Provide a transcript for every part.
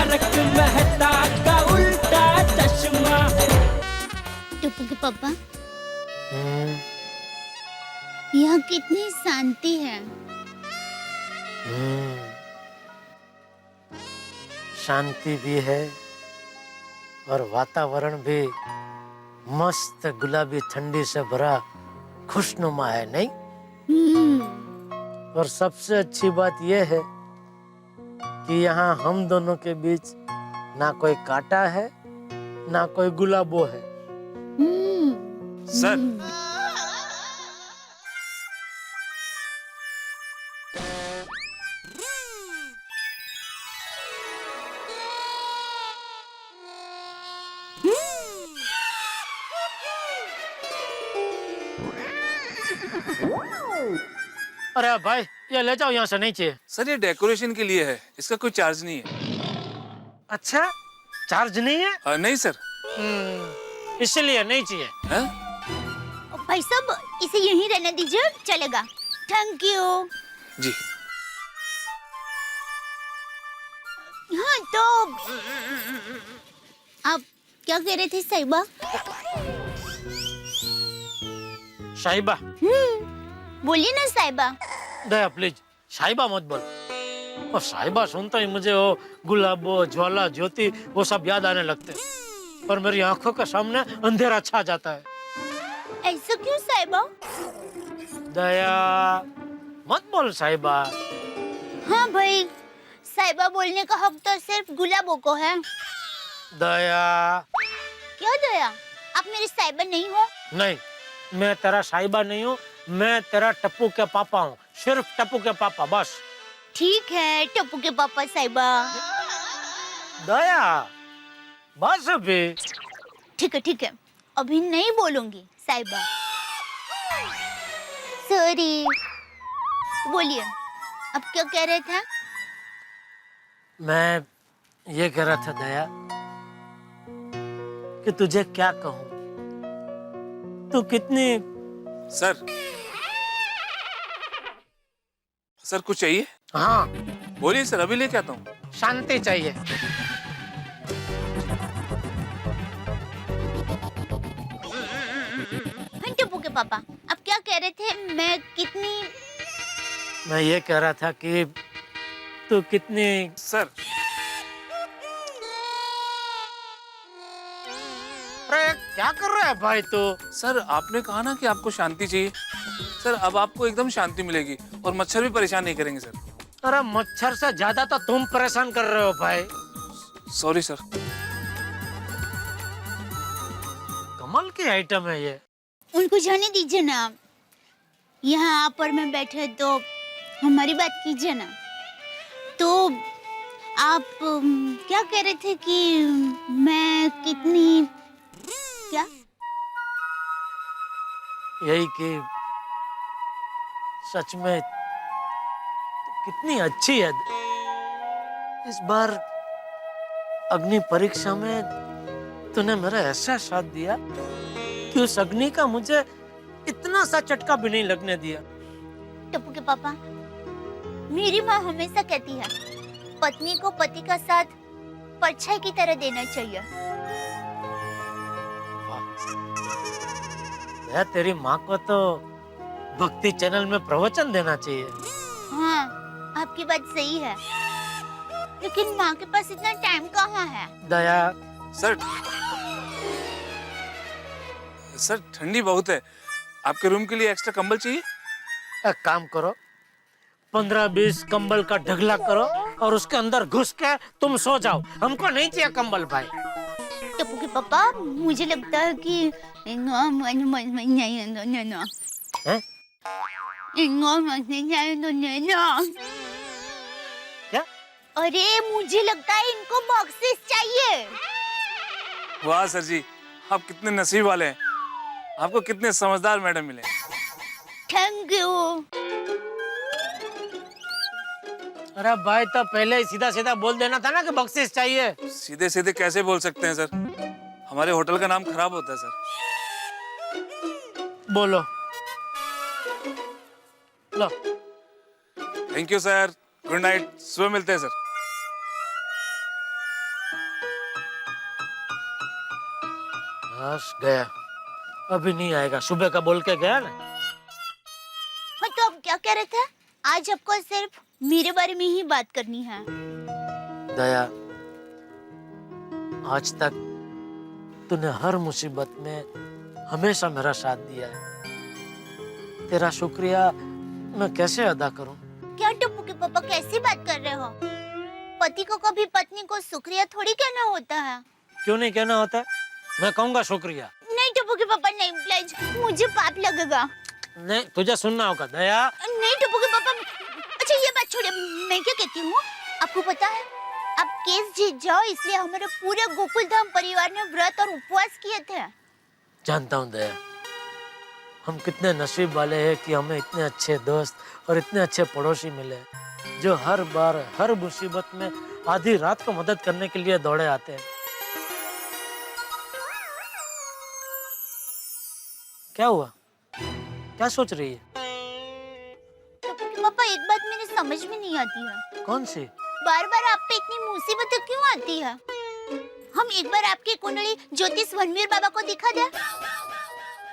तारक मेहता का उल्टा चश्मा। टप्पू के पापा, यहाँ कितनी शांति है। शांति भी है और वातावरण भी मस्त गुलाबी ठंडी से भरा खुशनुमा है, नहीं? और सबसे अच्छी बात यह है कि यहाँ हम दोनों के बीच ना कोई कांटा है ना कोई गुलाबो है। सर, अरे भाई, ये ले जाओ, यहाँ से नहीं चाहिए। सर ये डेकोरेशन के लिए है, इसका कोई चार्ज नहीं है। अच्छा, चार्ज नहीं है? नहीं सर। इसलिए नहीं चाहिए। है? भाई साहब, इसे यहीं रहने दीजिए, चलेगा। Thank you. जी। हाँ तो आप क्या कह रहे थे साहिबा? साहिबा? बोलिए ना साहिबा। दया प्लीज, साहिबा मत बोल। और साहिबा सुनता ही मुझे वो गुलाबो, ज्वाला, ज्योति वो सब याद आने लगते हैं और मेरी आंखों के सामने अंधेरा छा जाता है। ऐसा क्यों साहिबा? दया मत बोल साहिबा। हाँ भाई, साहिबा बोलने का हक तो सिर्फ गुलाबों को है। दया। क्या दया? आप मेरे साहिबा नहीं हो? नहीं, मैं तेरा साहिबा नहीं हूँ, मैं तेरा टप्पू के पापा हूँ, सिर्फ टप्पू के पापा, बस। ठीक है टप्पू के पापा साहिबा। दया बस अभी। ठीक है, अभी नहीं बोलूंगी साहिबा। सॉरी। बोलिए, अब क्या कह रहे थे? मैं ये कह रहा था दया कि तुझे क्या कहूँ, तू कितनी। सर कुछ चाहिए? हाँ, बोलिए सर, अभी लेके आता हूँ। शांति चाहिए। टप्पू के पापा, आप क्या कह रहे थे? मैं ये कह रहा था कि तू कितनी। सर, अरे क्या कर रहा है भाई तू? सर आपने कहा ना कि आपको शांति चाहिए। सर अब आपको एकदम शांति मिलेगी और मच्छर भी परेशान नहीं करेंगे सर। अरे मच्छर से ज्यादा तो तुम परेशान कर रहे हो भाई। Sorry sir. कमाल की आइटम है ये। उनको जाने दीजिए ना, यहाँ आप और मैं बैठे तो हमारी बात कीजिए ना। तो आप क्या कह रहे थे कि मैं कितनी क्या? यही कि सच में तो कितनी अच्छी है। इस बार अग्नि परीक्षा में तूने मेरा ऐसा साथ दिया कि उस अग्नि का मुझे इतना सा चटका भी नहीं लगने दिया। टप्पू के पापा, मेरी माँ हमेशा कहती है पत्नी को पति का साथ परछाई की तरह देना चाहिए। यार तेरी माँ को तो भक्ति चैनल में प्रवचन देना चाहिए। हाँ, आपकी बात सही है, लेकिन माँ के पास इतना टाइम कहाँ है? दया। सर ठंडी बहुत है, आपके रूम के लिए एक्स्ट्रा कंबल चाहिए? एक काम करो, 15-20 कंबल का ढगला करो और उसके अंदर घुस के तुम सो जाओ। हमको नहीं चाहिए कंबल भाई। टप्पू के पापा, मुझे लगता है कि क्या? अरे मुझे लगता है इनको बॉक्सेस चाहिए। वाह सर जी, आप कितने नसीब वाले हैं, आपको कितने समझदार मैडम मिले। Thank you. अरे भाई तो पहले ही सीधा सीधा बोल देना था ना कि बख्शिश चाहिए। सीधे सीधे कैसे बोल सकते हैं सर, हमारे होटल का नाम खराब होता है सर। बोलो। लो। Thank you sir, good night, सुबह मिलते हैं सर। बस गया, अभी नहीं आएगा। सुबह का बोल के गया ना। हाँ, तो आप क्या कह रहे थे? आज आपको सिर्फ मेरे बारे में ही बात करनी है। दया, आज तक तूने हर मुसीबत में हमेशा मेरा साथ दिया है। तेरा शुक्रिया मैं कैसे अदा करूं? क्या टप्पू के पापा कैसी बात कर रहे हो? पति को कभी पत्नी को शुक्रिया थोड़ी कहना होता है। क्यों नहीं कहना होता है? मैं कहूंगा शुक्रिया। नहीं टप्पू के पापा, नहीं प्लीज, मुझे पाप लगेगा। नहीं, तुझे सुनना होगा दया। नहीं टप्पू के पापा। अच्छा ये बात छोड़िए, मैं क्या कहती हूँ, आपको पता है आप केस जीत जाओ इसलिए हमारे पूरे गोकुलधाम परिवार ने व्रत और उपवास किए थे। जानता हूँ दया, हम कितने नसीब वाले हैं कि हमें इतने अच्छे दोस्त और इतने अच्छे पड़ोसी मिले जो हर बार हर मुसीबत में आधी रात को मदद करने के लिए दौड़े आते हैं। क्या हुआ? क्या सोच रही है? पापा एक बात मेरे समझ में नहीं आती है। कौन सी? बार बार आप पे इतनी मुसीबतें क्यों आती है? हम एक बार आपकी कुंडली ज्योतिष वनवीर बाबा को दिखा दे,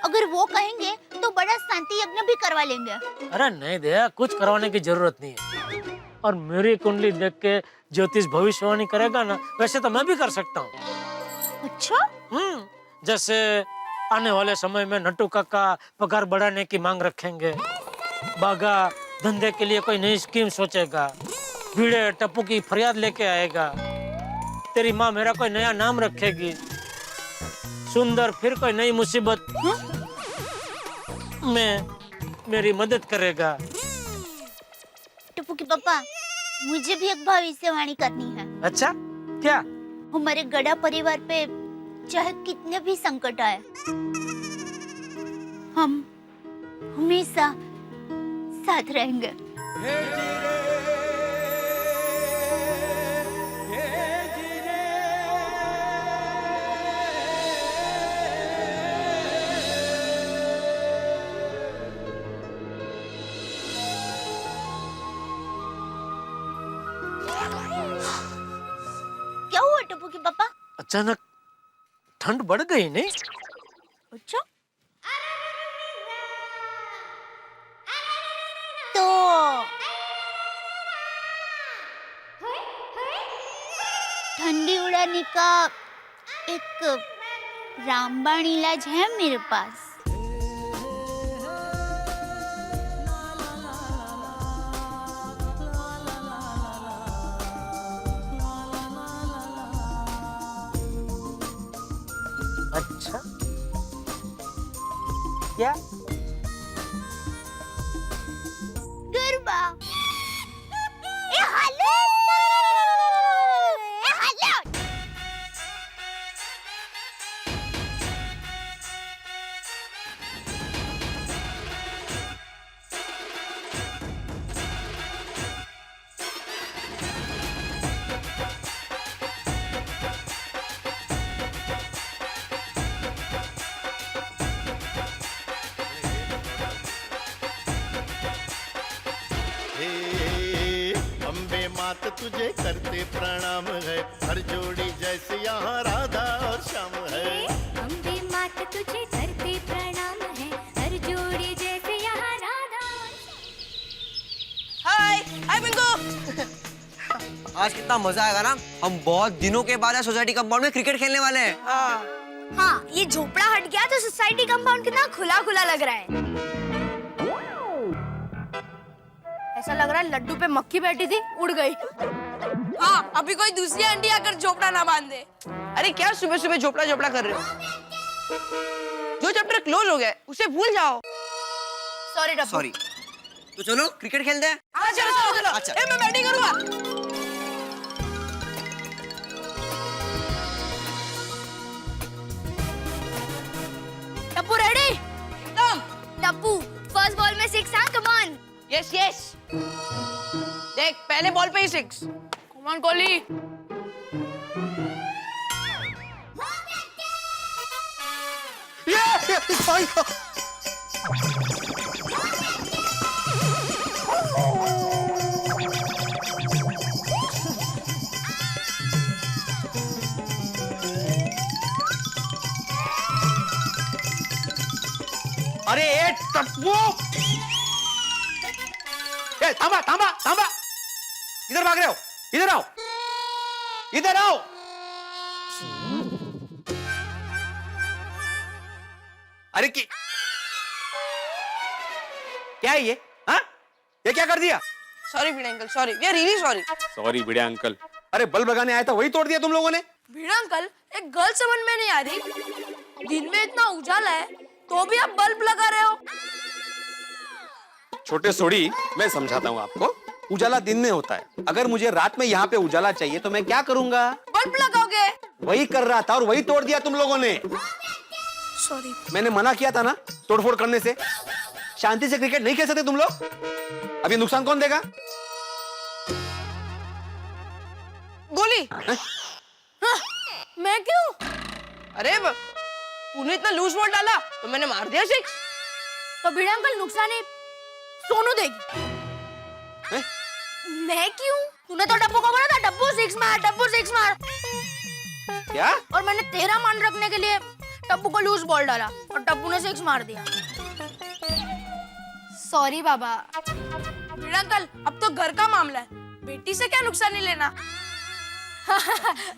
अगर वो कहेंगे तो बड़ा शांति यज्ञ भी करवा लेंगे। अरे नहीं दया, कुछ करवाने की जरूरत नहीं है। और मेरी कुंडली देख के ज्योतिष भविष्यवाणी करेगा ना, वैसे तो मैं भी कर सकता हूँ। अच्छा? जैसे आने वाले समय में नट्टू काका पगार बढ़ाने की मांग रखेंगे, बागा धंधे के लिए कोई नई स्कीम सोचेगा, भिड़े टप्पू की फरियाद लेके आएगा, तेरी माँ मेरा कोई नया नाम रखेगी, सुंदर फिर कोई नई मुसीबत में मेरी मदद करेगा। टप्पू के पापा, मुझे भी एक भविष्यवाणी करनी है। अच्छा, क्या? हमारे गड़ा परिवार पे चाहे कितने भी संकट आए, हम हमेशा साथ रहेंगे। क्या हुआ टप्पू के पापा? अचानक ठंड बढ़ गई नहीं? अच्छा, तो ठंडी उड़ाने का एक रामबाण इलाज है मेरे पास। अच्छा, क्या? गरबा। ए हालो, ए हालो। अम्बे मात तुझे करते प्रणाम है, हर जोड़ी जैसे यहाँ राधा और श्याम है। अम्बे मात तुझे करते प्रणाम है, हर जोड़ी जैसे यहाँ राधा। हाय हाय बिंगो। आज कितना मजा आएगा ना, हम बहुत दिनों के बाद सोसाइटी कंपाउंड में क्रिकेट खेलने वाले हैं। हाँ, ये झोपड़ा हट गया तो सोसाइटी कंपाउंड कितना खुला खुला लग रहा है। ऐसा लग रहा है लड्डू पे मक्खी बैठी थी, उड़ गई। हाँ, अभी कोई दूसरी आंटी आकर झोपड़ा ना बांध दे। अरे क्या सुबह सुबह झोपड़ा झोपड़ा कर रहे हो? जो चैप्टर क्लोज हो गया उसे भूल जाओ। सॉरी डब्बू। सॉरी। तो चलो क्रिकेट खेलते हैं। हाँ चलो चलो चलो। अच्छा। मैं बैटिंग करूँगा। टप्पू रेडी? एकदम। टप्पू, फर्स्ट बॉल में 6 हाँ, कम ऑन। Yes yes. देख पहले बॉल पे ही 6। Come on Kohli. अरे ए टप्पू, ए थांबा थांबा थांबा, इधर भाग रहे हो, इधर आओ, इधर आओ। अरे क्या है ये? हाँ, ये क्या कर दिया? Sorry Bhide uncle, sorry, we are really sorry. Sorry Bhide uncle, अरे बल्ब लगाने आया था वही तोड़ दिया तुम लोगों ने। भिड़ा अंकल, एक गर्ल समझ में नहीं आ रही, दिन में इतना उजाला है तो भी आप बल्ब लगा रहे हो। छोटे सोड़ी, मैं समझाता हूँ आपको, उजाला दिन में होता है, अगर मुझे रात में यहाँ पे उजाला चाहिए तो मैं क्या करूंगा? बल्ब लगाओगे। वही कर रहा था और वही तोड़ दिया तुम लोगों ने। सॉरी। मैंने मना किया था ना तोड़फोड़ करने से। शांति से क्रिकेट नहीं खेल सकते तुम लोग? अब ये नुकसान कौन देगा? गोली। हाँ, मैं क्यों? अरे तूने इतना लूज बॉल डाला तो मैंने मार दिया 6। तो भिड़ा अंकल नुकसान है सोनू देगी। मैं क्यों? तूने तो टप्पू को बोला था टप्पू 6 मार, टप्पू 6 मार। क्या? और मैंने तेरा मान रखने के लिए टप्पू को लूज बॉल डाला और टप्पू ने 6 मार दिया। सॉरी बाबा। भिड़ा अंकल, अब तो घर का मामला है, बेटी से क्या नुकसान नहीं लेना। हाँ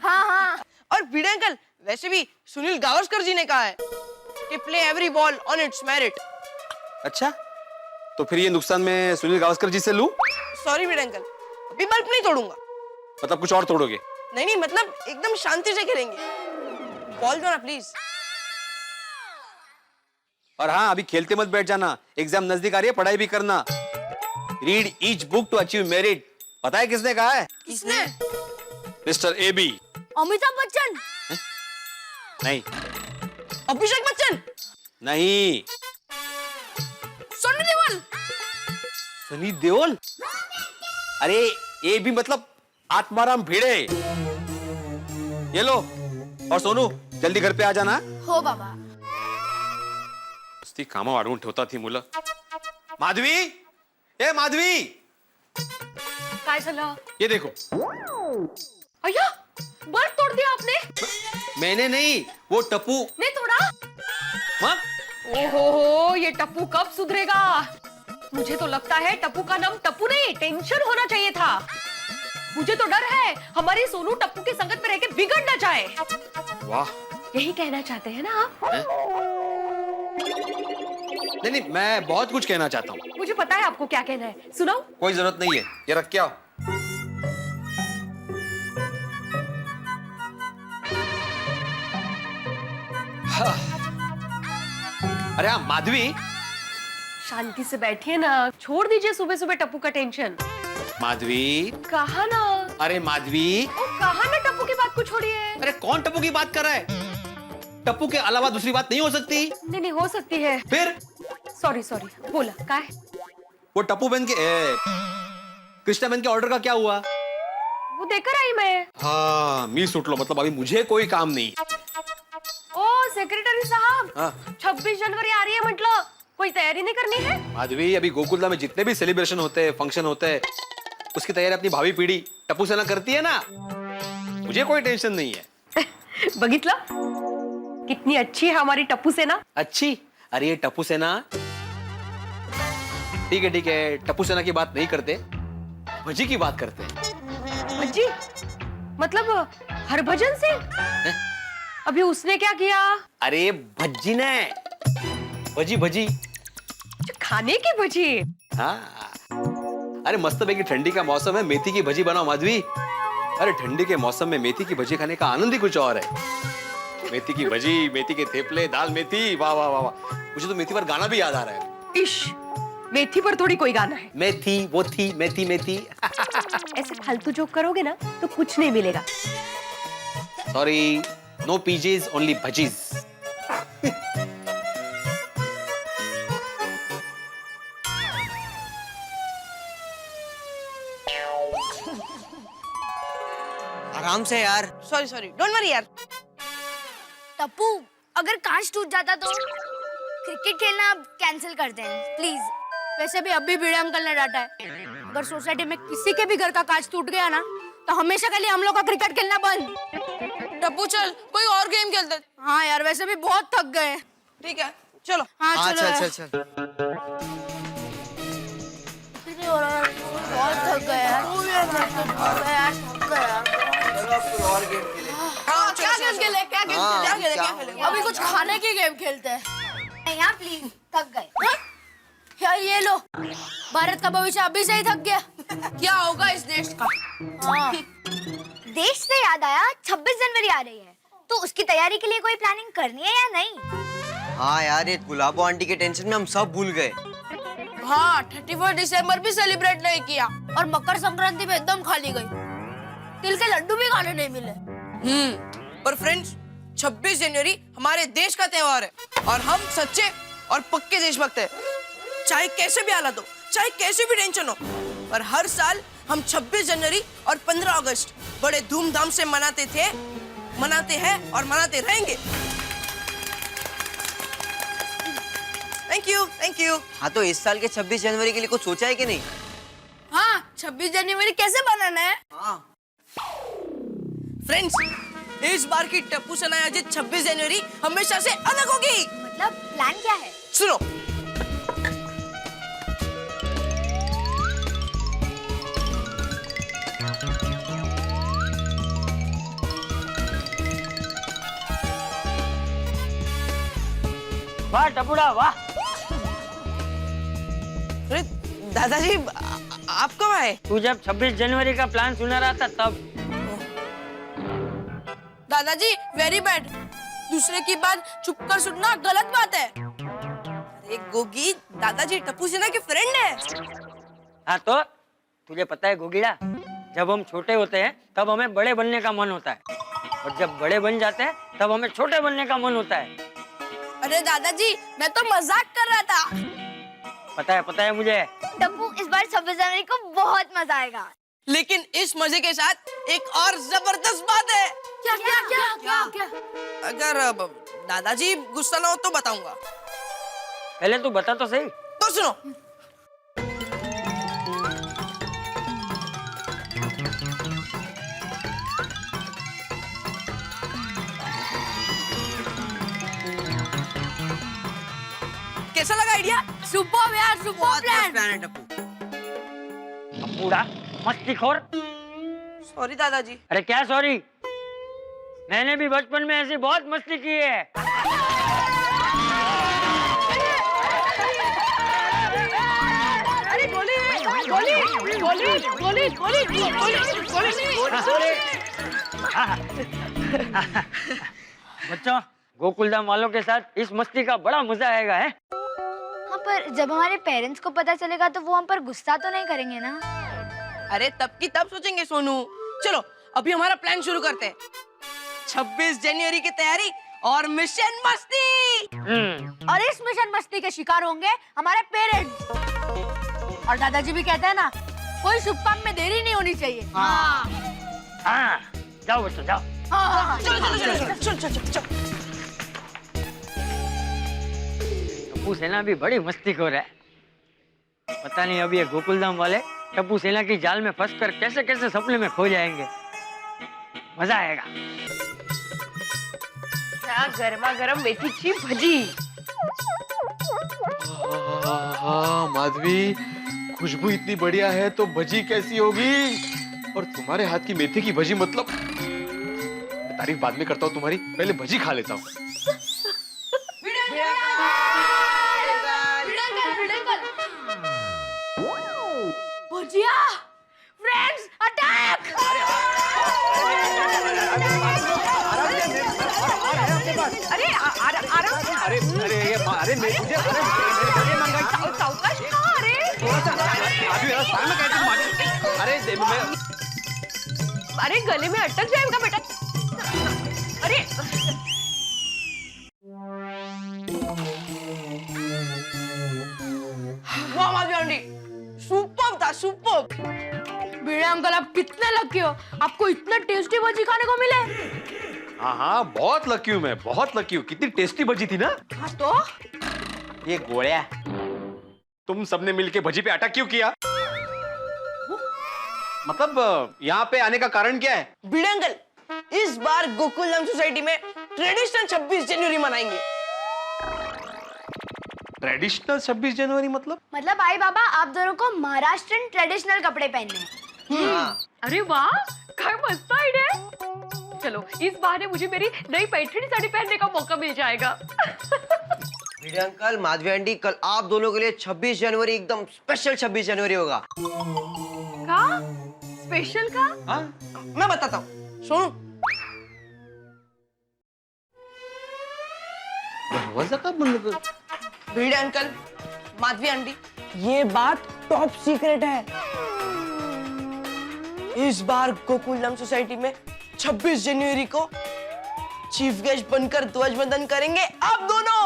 हाँ। और भिड़ा अंकल, वैसे भी सुनील गावस्कर जी ने कहा है कि play every ball on it's merit. अच्छा, तो फिर ये नुकसान मैं सुनील गावस्कर जी से लूं? सॉरी भिड़ा अंकल, अभी बल्ब नहीं तोड़ूंगा। मतलब कुछ और तोड़ोगे? नहीं नहीं, मतलब एकदम शांति से खेलेंगे। बॉल दो ना प्लीज। और हाँ, अभी खेलते मत बैठ जाना, एग्जाम नजदीक आ रही है, पढ़ाई भी करना। Read each book to achieve merit. पता है किसने कहा है? किसने? Mister AB. अमिताभ बच्चन? नहीं। अभिषेक बच्चन? नहीं। सनी देओल? सनी देओल? अरे ए बी मतलब आत्माराम भिड़े। ये लो, और सोनू जल्दी घर पे आ जाना। हो बाबा। ती कामा वाढवून ठेवतात ही मुलं। माधवी, ए माधवी, काय झालं? ये देखो। अय्या, बल्ब तोड़ दिया आपने? मैंने नहीं, वो टप्पू नहीं तोड़ा? हाँ? ओहो, ये टप्पू कब सुधरेगा? मुझे तो लगता है टप्पू का नाम टप्पू नहीं, टेंशन होना चाहिए था। मुझे तो डर है हमारी सोनू टप्पू की संगत में रह के बिगड़ ना जाए। वाह, यही कहना चाहते हैं ना आप? नहीं नहीं, मैं बहुत कुछ कहना चाहता हूँ। मुझे पता है आपको क्या कहना है, सुनाओ। कोई जरूरत नहीं है, ये रख के आओ। हाँ। अरे हाँ माधवी, शांति से बैठिए ना, छोड़ दीजिए सुबह सुबह टप्पू का टेंशन। माधवी, कहा ना। अरे माधवी, कहा ना टप्पू की बात को छोड़िए। अरे कौन टप्पू की बात कर रहा है? टप्पू के अलावा दूसरी बात नहीं हो सकती। नहीं नहीं, हो सकती है। फिर? सॉरी सॉरी, बोला क्या है? वो टप्पू बहन के कृष्णा बहन के ऑर्डर का क्या हुआ? वो देकर आई मैं। हाँ, मी सुट लो, मतलब अभी मुझे कोई काम नहीं। ओ सेक्रेटरी साहब, हाँ। 26 जनवरी आ रही है, मतलब कोई तैयारी नहीं करनी है? माधवी, अभी गोकुलदा में जितने भी सेलिब्रेशन होते हैं, फंक्शन होते हैं, उसकी तैयारी अपनी भाभी पीढ़ी टप्पू सेना करती है ना। मुझे कोई टेंशन नहीं है। बघितलं कितनी अच्छी है हमारी टप्पू सेना। अच्छी? अरे ये टप्पू सेना, ठीक है, टप्पू सेना की बात नहीं करते, भजी की बात करते हैं। भज्जी? मतलब हरभजन सिंह? अभी उसने क्या किया? अरे भज्जी ने, भजी भजी, खाने की भजी। हाँ, अरे मस्त पैकी ठंडी का मौसम है, मेथी की भजी बनाओ माधवी। अरे ठंडी के मौसम में मेथी की भजी खाने का आनंद ही कुछ और है। मेथी की भजी, मेथी के थेपले, दाल मेथी, वाह वाह वाह वाह। मुझे तो मेथी पर गाना भी याद आ रहा है। इश, मेथी पर थोड़ी कोई गाना है। मेथी वो थी, मेथी मेथी। ऐसे फालतू जोक करोगे ना तो कुछ नहीं मिलेगा। Sorry, no pizzas, only bhajis. आराम से यार। सॉरी सॉरी, डोंट वरी यार। टप्पू, अगर कांच टूट जाता तो क्रिकेट खेलना कैंसिल करते हैं प्लीज। वैसे भी अभी भिड़े अंकल ने डांटा है, अगर सोसाइटी में किसी के भी घर का कांच टूट गया ना तो हमेशा के लिए हम लोग का क्रिकेट खेलना बंद। टप्पू चल, कोई और गेम खेलते। हाँ यार, वैसे भी बहुत थक गए। ठीक है चलो। हाँ चल। बहुत थक गया। क्या गेम खेले? अभी कुछ खाने की गेम खेलते हैं। यहाँ प्लीज, थक गए। यार ये लो, भारत का भविष्य अभी से ही थक गया। क्या होगा इस देश का? हाँ। देश से याद आया, 26 जनवरी आ रही है, तो उसकी तैयारी के लिए कोई प्लानिंग करनी है या नहीं? हाँ यार, ये गुलाबो आंटी के टेंशन में हम सब भूल गए। हाँ, 31 दिसंबर भी सेलिब्रेट नहीं किया और मकर संक्रांति में एकदम खाली गई। तिल के लड्डू भी खाने नहीं मिले। पर फ्रेंड्स, 26 जनवरी हमारे देश का त्योहार है और हम सच्चे और पक्के देशभक्त हैं। चाहे कैसे भी हालात हो, चाहे कैसे भी टेंशन हो, पर हर साल हम 26 जनवरी और 15 अगस्त बड़े धूमधाम से मनाते थे, मनाते हैं और मनाते रहेंगे। Thank you. हाँ, तो इस साल के 26 जनवरी के लिए कुछ सोचा है कि नहीं? हाँ, 26 जनवरी कैसे बनाना है? हाँ फ्रेंड्स, इस बार की टप्पू सेना आयोजित 26 जनवरी हमेशा से अलग होगी। मतलब प्लान क्या है? सुनो, वाह टपुड़ा वाह। अरे दादाजी, आप कब आए? तू जब 26 जनवरी का प्लान सुना रहा था तब। दादाजी वेरी बैड, दूसरे की बात चुप कर सुनना गलत बात है। अरे गोगी, दादाजी टप्पू सेना के फ्रेंड है। हाँ तो तुझे पता है गोगीड़ा, जब हम छोटे होते हैं तब हमें बड़े बनने का मन होता है, और जब बड़े बन जाते हैं तब हमें छोटे बनने का मन होता है। अरे दादाजी, मैं तो मजाक कर रहा था। पता है मुझे। टप्पू, इस बार 26 जनवरी को बहुत मजा आएगा। लेकिन इस मजे के साथ एक और जबरदस्त बात है। क्या? अगर दादाजी गुस्सा ना हो तो बताऊंगा। पहले तू बता तो सही। तो सुनो, कैसा लगा आइडिया? सुपर यार, सुपर प्लान। प्लान है टप्पू। पूरा मस्तीखोर। सॉरी दादाजी। अरे क्या सॉरी, मैंने भी बचपन में ऐसी बहुत मस्ती की है। अरे गोली। बच्चों, गोकुलधाम वालों के साथ इस मस्ती का बड़ा मजा आएगा है। हाँ, पर जब हमारे पेरेंट्स को पता चलेगा तो वो हम पर गुस्सा तो नहीं करेंगे ना? अरे तब की तब सोचेंगे सोनू। चलो अभी हमारा प्लान शुरू करते हैं। 26 जनवरी की तैयारी और मिशन मस्ती। और इस मिशन मस्ती के शिकार होंगे हमारे पेरेंट्स। और दादाजी भी कहते हैं ना, कोई शुभ काम में देरी नहीं होनी चाहिए। हाँ, जाओ बच्चों जाओ। चलो। टप्पू सेना भी बड़ी मस्तीखोर है। पता नहीं अब ये गोकुलधाम वाले टप्पू सेना की जाल में फंसकर कैसे कैसे सपने में खो जाएंगे। मजा आएगा। गर्मा गर्म मेथी की भजी। माधवी, खुशबू इतनी बढ़िया है तो भजी कैसी होगी? और तुम्हारे हाथ की मेथी की भजी, मतलब तारीफ बाद में करता हूँ तुम्हारी, पहले भजी खा लेता हूँ। भुजिया, फ्रेंड्स अटैक! अरे सावकाश खा। अरे गले में अटक जाएगा बेटा। अरे वाह माधवी आंटी, सुपर्ब था, सुपर्ब। भिड़े अंकल, आप कितने लकी हो, आपको इतने टेस्टी भजी खाने को मिले। हाँ, बहुत लकी हूँ मैं, बहुत लकी हूँ। कितनी टेस्टी भजी थी ना। हाँ तो ये गोया, तुम सबने मिलके भजी पे अटैक क्यों किया? मतलब यहाँ पे आने का कारण क्या है? भिड़े अंकल, इस बार गोकुलधाम सोसाइटी में ट्रेडिशनल 26 जनवरी मनाएंगे। ट्रेडिशनल 26 जनवरी मतलब आई बाबा आप दोनों को महाराष्ट्रन ट्रेडिशनल कपड़े पहनने हैं। अरे वाह, क्या मस्त आइडिया है। चलो इस बहाने मुझे मेरी नई पैठणी साड़ी पहनने का मौका मिल जाएगा। भिड़े अंकल, माधवी आंटी, कल आप दोनों के लिए 26 जनवरी एकदम स्पेशल 26 जनवरी होगा। का? स्पेशल का? हाँ मैं बताता हूँ, सुनो। भिड़े अंकल, माधवी आंटी, ये बात टॉप सीक्रेट है। इस बार गोकुलधाम सोसाइटी में 26 जनवरी को चीफ गेस्ट बनकर ध्वजवंदन करेंगे आप दोनों।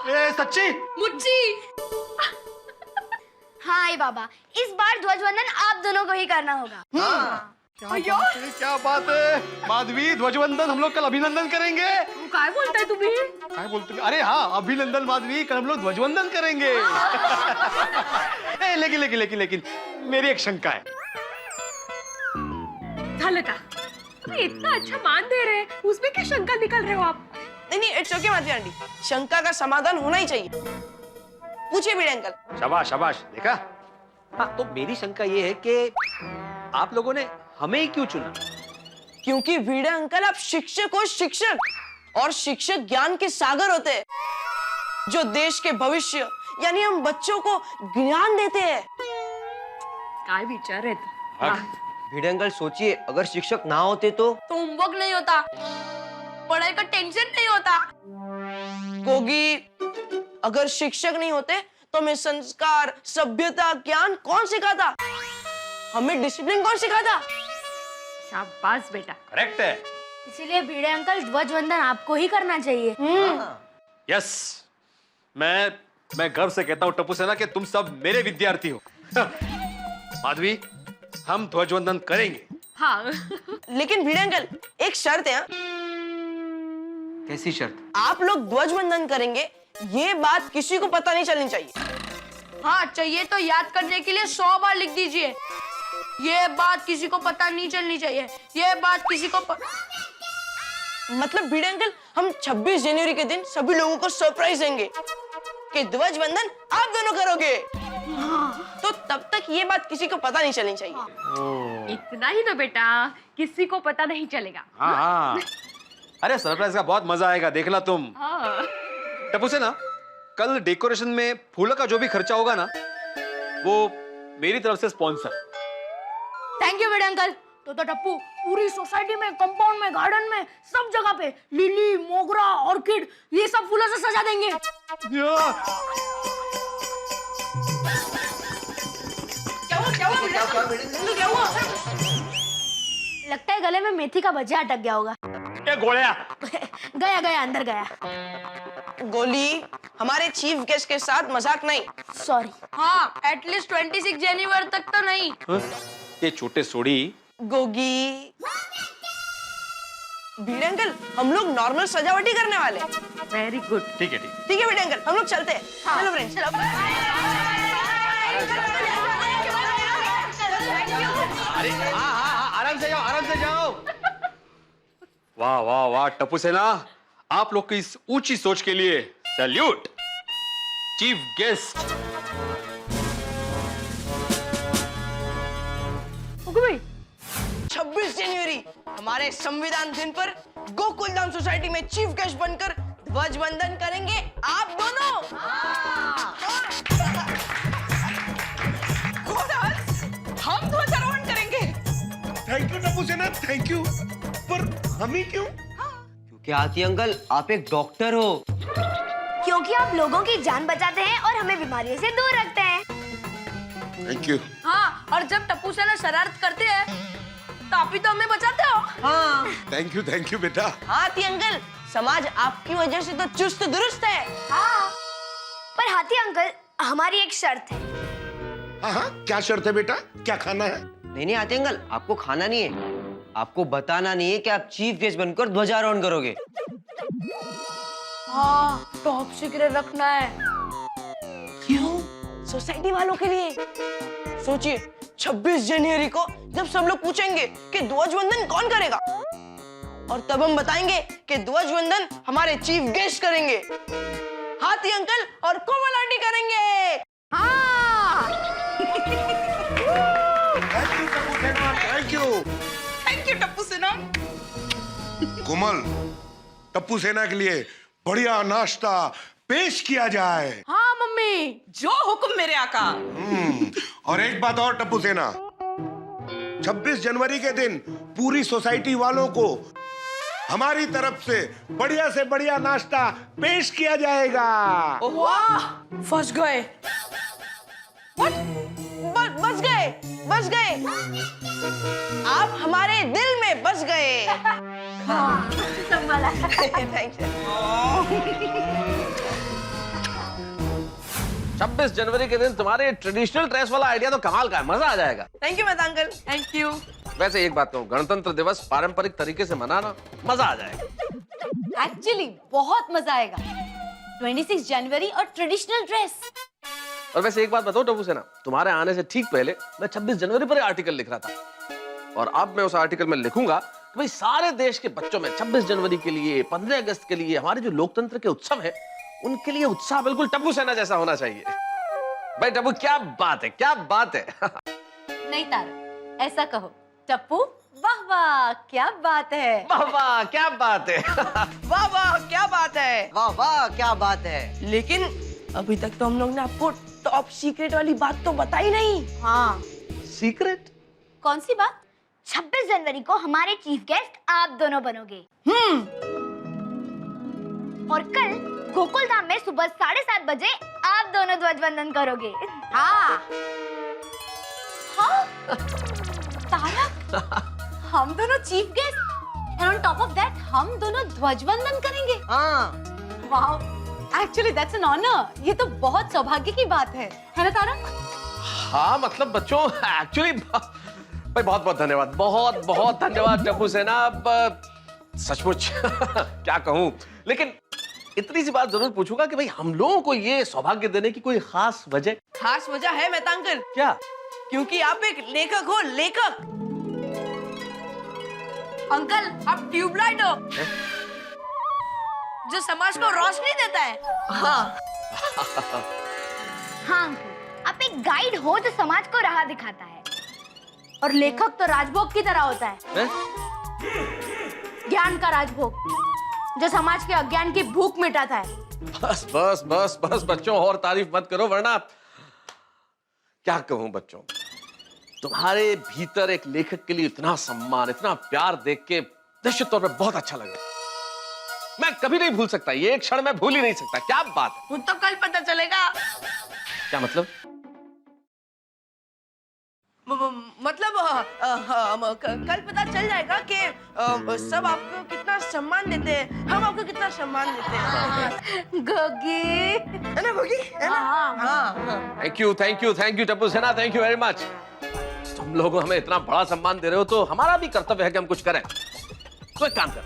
ए, सच्ची? मुच्ची। हाँ आई बाबा, इस बार ध्वजवंदन आप दोनों को ही करना होगा। क्या बात है माधवी, ध्वजवंदन हम लोग कल अभिनंदन करेंगे। काय बोलताय तुम्ही? क्या बोलते हैं? अरे हाँ, अभिनंदन माधवी, कल हम लोग ध्वजवंदन करेंगे। लेकिन मेरी एक शंका है। झालं का? तुम्ही इतना अच्छा मान दे रहे हैं, उसमें क्या शंका निकल रहे हो आप? नहीं, इट्स ओके माधवी आंटी, शंका का समाधान होना ही चाहिए। पूछिए भिड़े अंकल। शाबाश, देखा? हाँ, तो मेरी शंका ये है कि आप लोगों ने हमें ही क्यों चुना? क्योंकि भिड़े अंकल आप शिक्षक हो, शिक्षक, और शिक्षक ज्ञान के सागर होते हैं, जो देश के भविष्य यानी हम बच्चों को ज्ञान देते हैं। काय विचार आहेत? भिड़े अंकल सोचिए, अगर शिक्षक ना होते तो होमवर्क नहीं होता, पढ़ाई का टेंशन नहीं होता। गोगी, अगर शिक्षक नहीं होते तो हमें संस्कार, सभ्यता, ज्ञान कौन सिखाता? हमें डिसिप्लिन कौन सिखाता? शाबाश बेटा। करेक्ट है। इसीलिए भिड़े अंकल ध्वजवंदन आपको ही करना चाहिए। यस, मैं गर्व से कहता हूँ टप्पू सेना कि तुम सब मेरे विद्यार्थी हो। माधवी, हम ध्वजवंदन करेंगे। हाँ। लेकिन भिड़े अंकल, एक शर्त है। कैसी शर्त? आप लोग ध्वजवंदन करेंगे, ये बात किसी को पता नहीं चलनी चाहिए। हाँ चाहिए तो याद करने के लिए 100 बार लिख दीजिए। ये बात किसी को पता नहीं चलनी चाहिए, ये बात किसी को मतलब भिड़े अंकल, हम 26 जनवरी के दिन सभी लोगों को सरप्राइज देंगे कि ध्वजवंदन आप दोनों करोगे। तो तब तक ये बात किसी को पता नहीं चलनी चाहिए। इतना ही तो बेटा, किसी को पता नहीं चलेगा। हाँ। अरे सरप्राइज का बहुत मजा आएगा, देखना तुम। हाँ। टप्पू सेना, कल डेकोरेशन में फूलों का जो भी खर्चा होगा ना, वो मेरी तरफ से sponsor. Thank you Bhide uncle. तो टप्पू, पूरी सोसाइटी में, कंपाउंड में, गार्डन में, सब जगह पे लिली, मोगरा, ऑर्किड, ये सब फूलों से सजा देंगे। क्या हुआ? लगता है गले में मेथी का भजिया अटक गया होगा। गोलिया गया अंदर गया। गोली, हमारे चीफ गेस्ट के साथ मजाक नहीं। सॉरी। हाँ, एटलीस्ट 26 जनवरी तक तो नहीं। ये छोटे सोड़ी। गोगी, भिड़े अंकल, हम लोग नॉर्मल सजावटी करने वाले। Very good. ठीक है भिड़े अंकल, हम लोग चलते हैं। चलो फ्रेंड्स, अरे हाँ, आराम से जाओ। वाह टप्पू सेना, आप लोग की इस ऊंची सोच के लिए सैल्यूट। Chief guest. भाई 26 जनवरी हमारे संविधान दिन पर गोकुलधाम सोसाइटी में चीफ गेस्ट बनकर ध्वजवंदन करेंगे आप दोनों। हम ध्वजारोहण करेंगे। Thank you Tappu Sena, thank you. पर हम ही क्यों? क्योंकि आती अंकल, आप एक डॉक्टर हो। क्योंकि आप लोगों की जान बचाते हैं और हमें बीमारियों से दूर रखते हैं। Thank you. हाँ, और जब टप्पू सेना शरारत करते हैं तो आप ही तो हमें बचाते हो। हाँ, थैंक यू बेटा। हाथी अंकल, समाज आपकी वजह से तो चुस्त दुरुस्त है। हाँ, पर हाथी अंकल, हमारी एक शर्त है। हाँ, क्या शर्त है बेटा? क्या खाना है? नहीं आते अंकल, आपको खाना नहीं है, आपको बताना नहीं है कि आप चीफ गेस्ट बनकर ध्वजारोहण करोगे। हाँ, टॉप सीक्रेट रखना है। क्यों? सोसाइटी वालों के लिए। सोचिए, 26 जनवरी को जब सब लोग पूछेंगे कि ध्वजवंदन कौन करेगा, और तब हम बताएंगे कि ध्वजवंदन हमारे चीफ गेस्ट करेंगे, हाथी अंकल और कोमल आंटी करेंगे। हाँ। थैंक यू टप्पू सेना। कोमल, टप्पू सेना के लिए बढ़िया नाश्ता पेश किया जाए। हाँ मम्मी, जो हुक्म मेरे आका। और एक बात और टप्पू सेना, 26 जनवरी के दिन पूरी सोसाइटी वालों को हमारी तरफ से बढ़िया नाश्ता पेश किया जाएगा। वाह, फंस गए। बस गए। आप हमारे दिल में बस गए। हाँ। Thank you. 26 जनवरी के दिन तुम्हारे ट्रेडिशनल ड्रेस वाला आइडिया तो कमाल का है, मजा आ जाएगा। Thank you Mehta uncle. Thank you. वैसे एक बात कहूँ, गणतंत्र दिवस पारंपरिक तरीके से मनाना मजा आ जाएगा। एक्चुअली बहुत मजा आएगा। 26 जनवरी और ट्रेडिशनल ड्रेस। और वैसे एक बात बताओ टप्पू सेना, तुम्हारे आने से ठीक पहले मैं 26 जनवरी पर आर्टिकल लिख रहा था, और अब मैं उस आर्टिकल में लिखूंगा कि भाई सारे देश के बच्चों में 26 जनवरी के लिए, 15 अगस्त के लिए, हमारे जो लोकतंत्र के उत्सव है उनके लिए उत्साह बिल्कुल टप्पू सेना जैसा होना चाहिए। भाई टप्पू, क्या बात है, क्या बात है। नहीं तारा, ऐसा कहो, टप्पू वाह वाह क्या बात है, वाह वाह क्या बात है, वाह वाह क्या बात है, वाह वाह क्या बात है। लेकिन अभी तक तो हम लोग ने आपको टॉप सीक्रेट वाली बात तो बताई नहीं। हाँ, सीक्रेट? कौन सी बात? 26 जनवरी को हमारे चीफ गेस्ट आप दोनों बनोगे। और कल गोकुल धाम में सुबह 7:30 बजे आप दोनों ध्वजवंदन करोगे। हाँ हाँ तारा, हम दोनों chief guest, and on top of that हम दोनों ध्वजवंदन करेंगे। हाँ। Wow, actually that's an honour. ये तो बहुत सौभाग्य की बात है ना तारा? हाँ मतलब बच्चों, एक्चुअली भाई बहुत बहुत धन्यवाद, बहुत बहुत धन्यवाद टप्पू सेना। सचमुच क्या कहूँ, लेकिन इतनी सी बात जरूर पूछूंगा कि भाई हम लोगों को ये सौभाग्य देने की कोई खास वजह? खास वजह है मेहता अंकल। क्या? क्योंकि आप एक लेखक हो, लेखक। अंकल, आप ट्यूबलाइट हो जो समाज को रोशनी देता है। हाँ हाँ अंकल, आप एक गाइड हो जो समाज को राह दिखाता है। और लेखक तो राजभोग की तरह होता है, ज्ञान का राजभोग जो समाज के अज्ञान की भूख मिटाता है। बस बस बस बस बच्चों, और तारीफ मत करो, वरना क्या कहूं बच्चों, तुम्हारे भीतर एक लेखक के लिए इतना सम्मान, इतना प्यार देख के निश्चित तौर पर बहुत अच्छा लगा। मैं कभी नहीं भूल सकता, ये एक क्षण मैं भूल ही नहीं सकता। क्या बात है। वो तो कल पता चलेगा। क्या मतलब? मतलब कल पता चल जाएगा कि सब आपको कितना सम्मान देते हैं, हम आपको कितना सम्मान देते हैं। गोगी, है ना गोगी? है ना? हाँ। Thank you Tappu Sena, thank you very much. तुम लोग हमें इतना बड़ा सम्मान दे रहे हो तो हमारा भी कर्तव्य है कि हम कुछ करें। तो एक काम कर,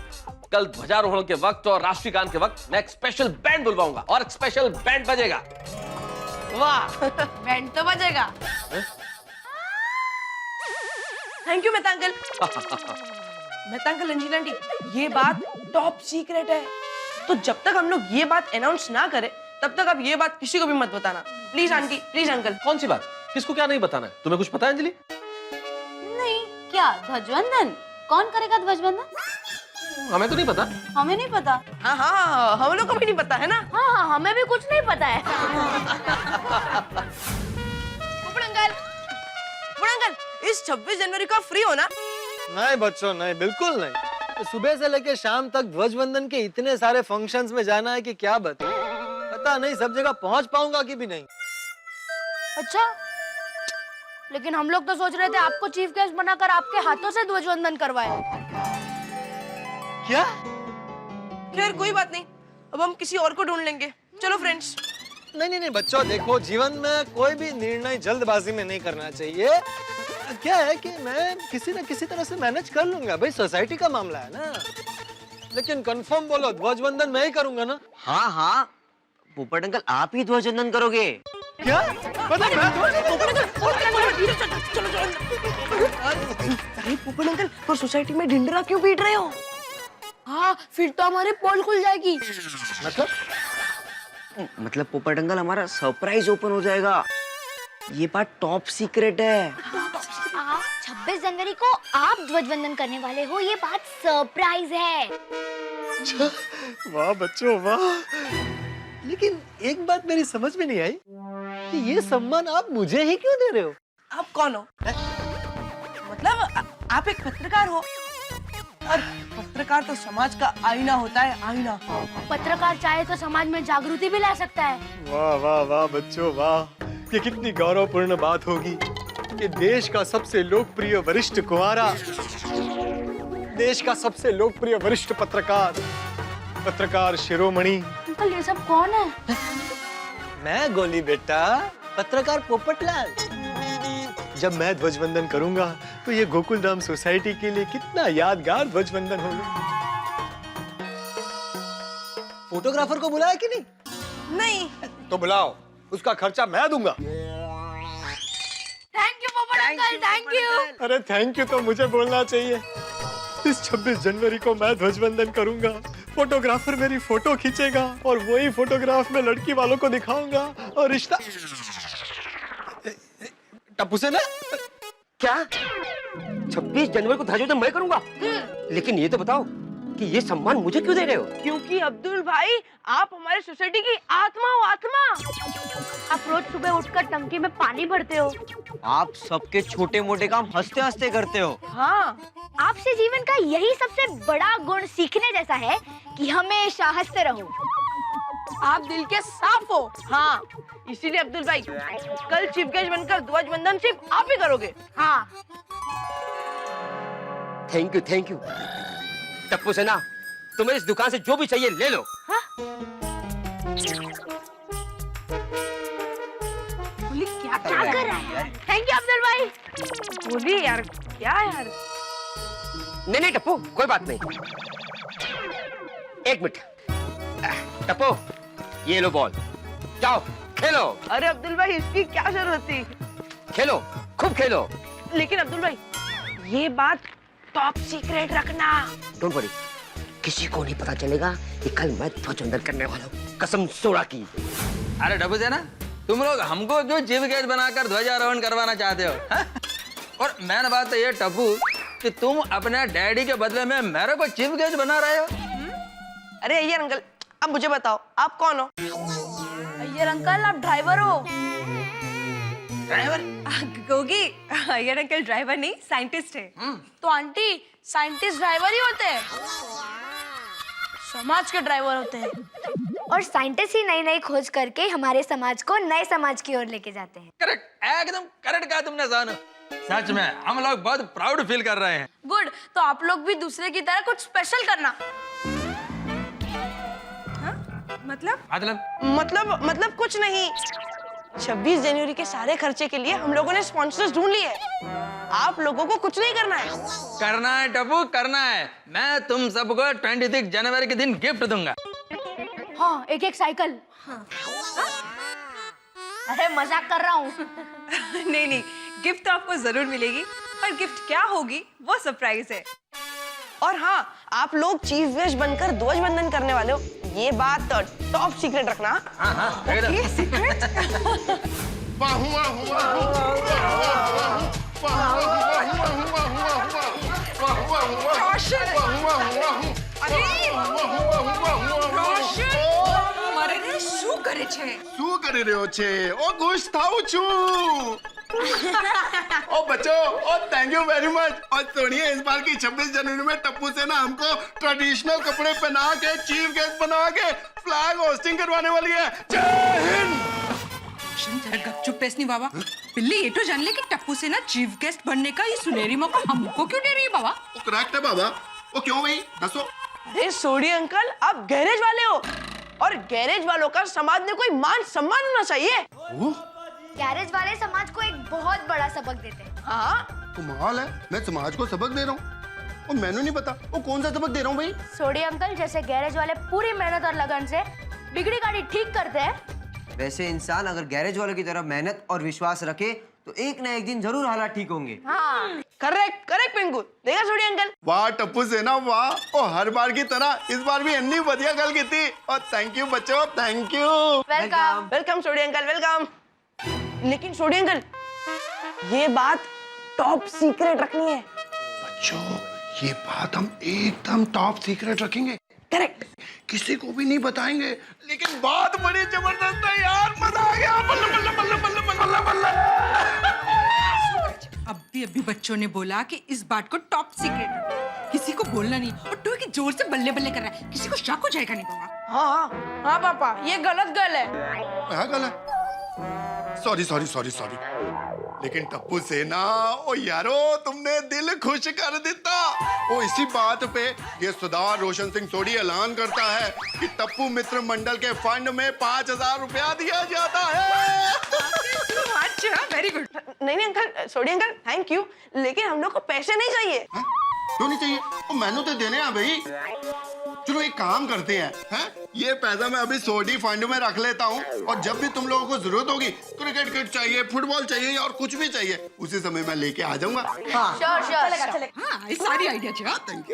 कल ध्वजारोहण के वक्त और राष्ट्रीय गान के वक्त मैं एक स्पेशल बैंड बुलवाऊंगा और एक स्पेशल बैंड बजेगा। वाह, बैंड तो बजेगा। Thank you Mehta uncle. Mehta uncle, Angela aunty, ये बात टॉप सीक्रेट है, तो जब तक हम लोग ये बात अनाउंस ना करें तब तक आप ये बात किसी को भी मत बताना। Please aunty, please uncle. कौन सी बात? किसको क्या नहीं बताना है? तुम्हें कुछ पता है अंजलि? नहीं, क्या ध्वजवंदन? कौन करेगा ध्वजवंदन? हमें तो नहीं पता। हमें नहीं पता। हाँ हाँ, हम लोग को भी नहीं पता है ना। हाँ हाँ, हमें भी कुछ नहीं पता है। अंकल, इस 26 जनवरी का फ्री हो ना? नहीं बच्चों, नहीं, बिल्कुल नहीं। सुबह से लेकर शाम तक ध्वजवंदन के इतने सारे फंक्शंस में जाना है कि क्या पता नहीं सब जगह पहुंच पाऊंगा कि भी नहीं। अच्छा, लेकिन हम लोग तो सोच रहे थे आपको चीफ गेस्ट बनाकर आपके हाथों से ध्वजवंदन करवाए। क्या? खैर कोई बात नहीं, अब हम किसी और को ढूंढ लेंगे। चलो फ्रेंड्स। नहीं बच्चों, देखो, जीवन में कोई भी निर्णय जल्दबाजी में नहीं करना चाहिए। क्या है कि मैं किसी न किसी तरह से मैनेज कर लूंगा, भाई सोसाइटी का मामला है ना। लेकिन कंफर्म बोलो, ध्वजवंदन मैं ही करूंगा ना? हाँ हाँ, पोपट अंकल आप ही ध्वजवंदन करोगे? क्या? मतलब मैं चलो चलो। अरे पोपट अंकल, पर सोसाइटी में ढिंडरा क्यों पीट रहे हो? हाँ, फिर तो हमारी पोल खुल जाएगी। मतलब पोपट अंकल हमारा सरप्राइज ओपन हो जाएगा। ये बात टॉप सीक्रेट है। 26 जनवरी को आप ध्वजवंदन करने वाले हो, ये बात सरप्राइज है। वाह बच्चों वाह। लेकिन एक बात मेरी समझ में नहीं आई कि ये सम्मान आप मुझे ही क्यों दे रहे हो? आप कौन हो? मतलब आप एक पत्रकार हो, और पत्रकार तो समाज का आईना होता है, आईना। पत्रकार चाहे तो समाज में जागृति भी ला सकता है। वाह वाह वाह बच्चों वाह। ये कितनी गौरवपूर्ण बात होगी कि देश का सबसे लोकप्रिय वरिष्ठ कुंवारा, देश का सबसे लोकप्रिय वरिष्ठ पत्रकार शिरोमणि। अंकल ये सब कौन है? मैं गोली बेटा, पत्रकार पोपटलाल। जब मैं ध्वजवंदन करूंगा तो ये गोकुलधाम सोसाइटी के लिए कितना यादगार ध्वजवंदन होगा। फोटोग्राफर को बुलाया कि नहीं? नहीं। तो बुलाओ, उसका खर्चा मैं दूंगा। थैंक यू पोपट अंकल, थैंक यू। अरे थैंक यू तो मुझे बोलना चाहिए। इस 26 जनवरी को मैं ध्वजवंदन करूंगा, फोटोग्राफर मेरी फोटो खींचेगा और वही फोटोग्राफ में लड़की वालों को दिखाऊंगा और रिश्ता। टप्पू से ना क्या 26 जनवरी को ध्वजवंदन मैं करूंगा? लेकिन ये तो बताओ कि ये सम्मान मुझे क्यों दे रहे हो? क्योंकि अब्दुल भाई आप हमारे सोसाइटी की आत्मा हो, आत्मा। आप रोज सुबह उठकर टंकी में पानी भरते हो। आप सबके छोटे मोटे काम हंसते हंसते करते हो। हाँ, आपसे जीवन का यही सबसे बड़ा गुण सीखने जैसा है कि हमेशा हंसते रहो। आप दिल के साफ हो। हाँ, इसीलिए अब्दुल भाई कल चीफ गेस्ट बनकर ध्वजवंदन सिर्फ आप ही करोगे। हाँ। थैंक यू टप्पू सेना, तुम्हें इस दुकान से जो भी चाहिए ले लो। हाँ? बोली क्या क्या कर रहा है? थैंक यू अब्दुल भाई। बोली यार, क्या यार? नहीं टप्पू, कोई बात नहीं। एक मिनट टप्पू, ये लो बॉल, जाओ खेलो। अरे अब्दुल भाई, इसकी क्या जरूरत थी? खेलो, खूब खेलो। लेकिन अब्दुल भाई, ये बात टॉप सीक्रेट रखना। डोंट वरी, किसी को नहीं पता चलेगा कि कल मैं ध्वजवंदन करने वाला हूँ, कसम सोड़ा की। अरे टप्पू सेना, तुम लोग हमको जो चीफ गेस्ट बनाकर ध्वजारोहण करवाना चाहते हो, हा? और मैंने बात तो ये टप्पू कि तुम अपने डैडी के बदले में मेरे को चीफ गेस्ट बना रहे हो। अरे अय्यर अंकल, अब मुझे बताओ आप कौन हो? अय्यर अंकल, आप ड्राइवर हो। Driver? Gogi, Iyer uncle driver नहीं, साइंटिस्ट है। तो आंटी, साइंटिस्ट ड्राइवर ही होते हैं, समाज के ड्राइवर होते हैं। और साइंटिस्ट ही नई नई खोज करके हमारे समाज को नए समाज की ओर लेके जाते हैं। करेक्ट, एकदम करेक्ट कहा तुमने सोनू। सच में हम लोग बहुत प्राउड फील कर रहे हैं। गुड, तो आप लोग भी दूसरे की तरह कुछ स्पेशल करना। मतलब कुछ नहीं। 26 जनवरी के सारे खर्चे के लिए हम लोगों ने स्पॉन्सर्स ढूंढ लिए हैं। आप लोगों को कुछ नहीं करना है। करना है टप्पू, करना है। मैं तुम सबको 26 जनवरी के दिन गिफ्ट दूंगा। हाँ, एक साइकिल। हाँ। अरे मजाक कर रहा हूँ। नहीं, गिफ्ट तो आपको जरूर मिलेगी, पर गिफ्ट क्या होगी वो सरप्राइज है। और हाँ, आप लोग चीफ गेस्ट बनकर ध्वजवंदन करने वाले हो, ये बात टॉप सीक्रेट रखना। हाँ, ये सीक्रेट। શું કરે છે? શું કરી રહ્યો છે? ઓ ખુશ થાઉં છું। ओ बच्चों, ओ थैंक यू वेरी मच। और सुनिए, इस बार की 26 जनवरी में टप्पू से ना हमको ट्रेडिशनल कपड़े पहना के चीफ गेस्ट बना के फ्लैग होस्टिंग करवाने वाली है। जय हिंद। गपचुप पेसनी बाबा, पिल्ली ये तो जान ले कि टप्पू से ना चीफ गेस्ट बनने का ये सुनहरी मौका हमको क्यों दे रही है बाबा? करेक्ट है बाबा। वो क्यों भाई? दसो। अरे सोडी अंकल, आप गैरेज वाले हो, और गैरेज वालों का समाज में कोई मान सम्मान होना चाहिए। गैरेज वाले समाज को एक बहुत बड़ा सबक देते हैं। हाँ, कमाल है, मैं समाज को सबक दे रहा हूँ और मैंने नहीं पता वो कौन सा सबक दे रहा हूँ भाई। सोडी अंकल, जैसे गैरेज वाले पूरी मेहनत और लगन से बिगड़ी गाड़ी ठीक करते हैं, वैसे इंसान अगर गैरेज वालों की तरह मेहनत और विश्वास रखे तो एक ना एक दिन जरूर हालात ठीक होंगे। हाँ करेक्ट करेक्ट पिंकू, देखा छोड़ी अंकल। वाह टप्पू सेना वाह, ओ हर बार की तरह इस बार भी इतनी बढ़िया गल की थी। और थैंक यू बच्चों, थैंक यू। वेलकम वेलकम छोड़ी अंकल, वेलकम। लेकिन छोड़ी अंकल, ये बात टॉप सीक्रेट रखनी है। बच्चों ये बात हम एकदम टॉप सीक्रेट रखेंगे। करेक्ट। किसी को भी नहीं बताएंगे, लेकिन बात बड़ी जबरदस्त है यार, मजा आ गया। बल्ले बल्ले बल्ले बल्ले बल्ले बल्ले। अभी बच्चों ने बोला कि इस बात को टॉप सीक्रेट, किसी को बोलना नहीं। और तू कि जोर से बल्ले बल्ले कर रहा है, किसी को शक हो जाएगा नहीं बाबा। हाँ हाँ पापा, ये गलत गल है। हाँ गल है, सॉरी सॉरी सॉरी सॉरी। लेकिन टप्पू सेना, ओ यारो तुमने दिल खुश कर देता। ओ इसी बात पे ये सरदार रोशन सिंह सोढ़ी ऐलान करता है कि टप्पू मित्र मंडल के फंड में 5000 रुपया दिया जाता है। अच्छा वेरी गुड। नहीं uncle, Sodhi uncle thank you, लेकिन हम लोग को पैसे नहीं चाहिए। क्यों नहीं चाहिए? तो मैंने तो देने हैं भाई। चलो एक काम करते हैं, ये पैसा मैं अभी सोडी फंड में रख लेता हूँ, और जब भी तुम लोगों को जरूरत होगी, क्रिकेट किट चाहिए, फुटबॉल चाहिए और कुछ भी चाहिए, उसी समय मैं लेके आ जाऊंगा। हाँ चलेगा। हाँ ये सारी आइडिया अच्छा। Thank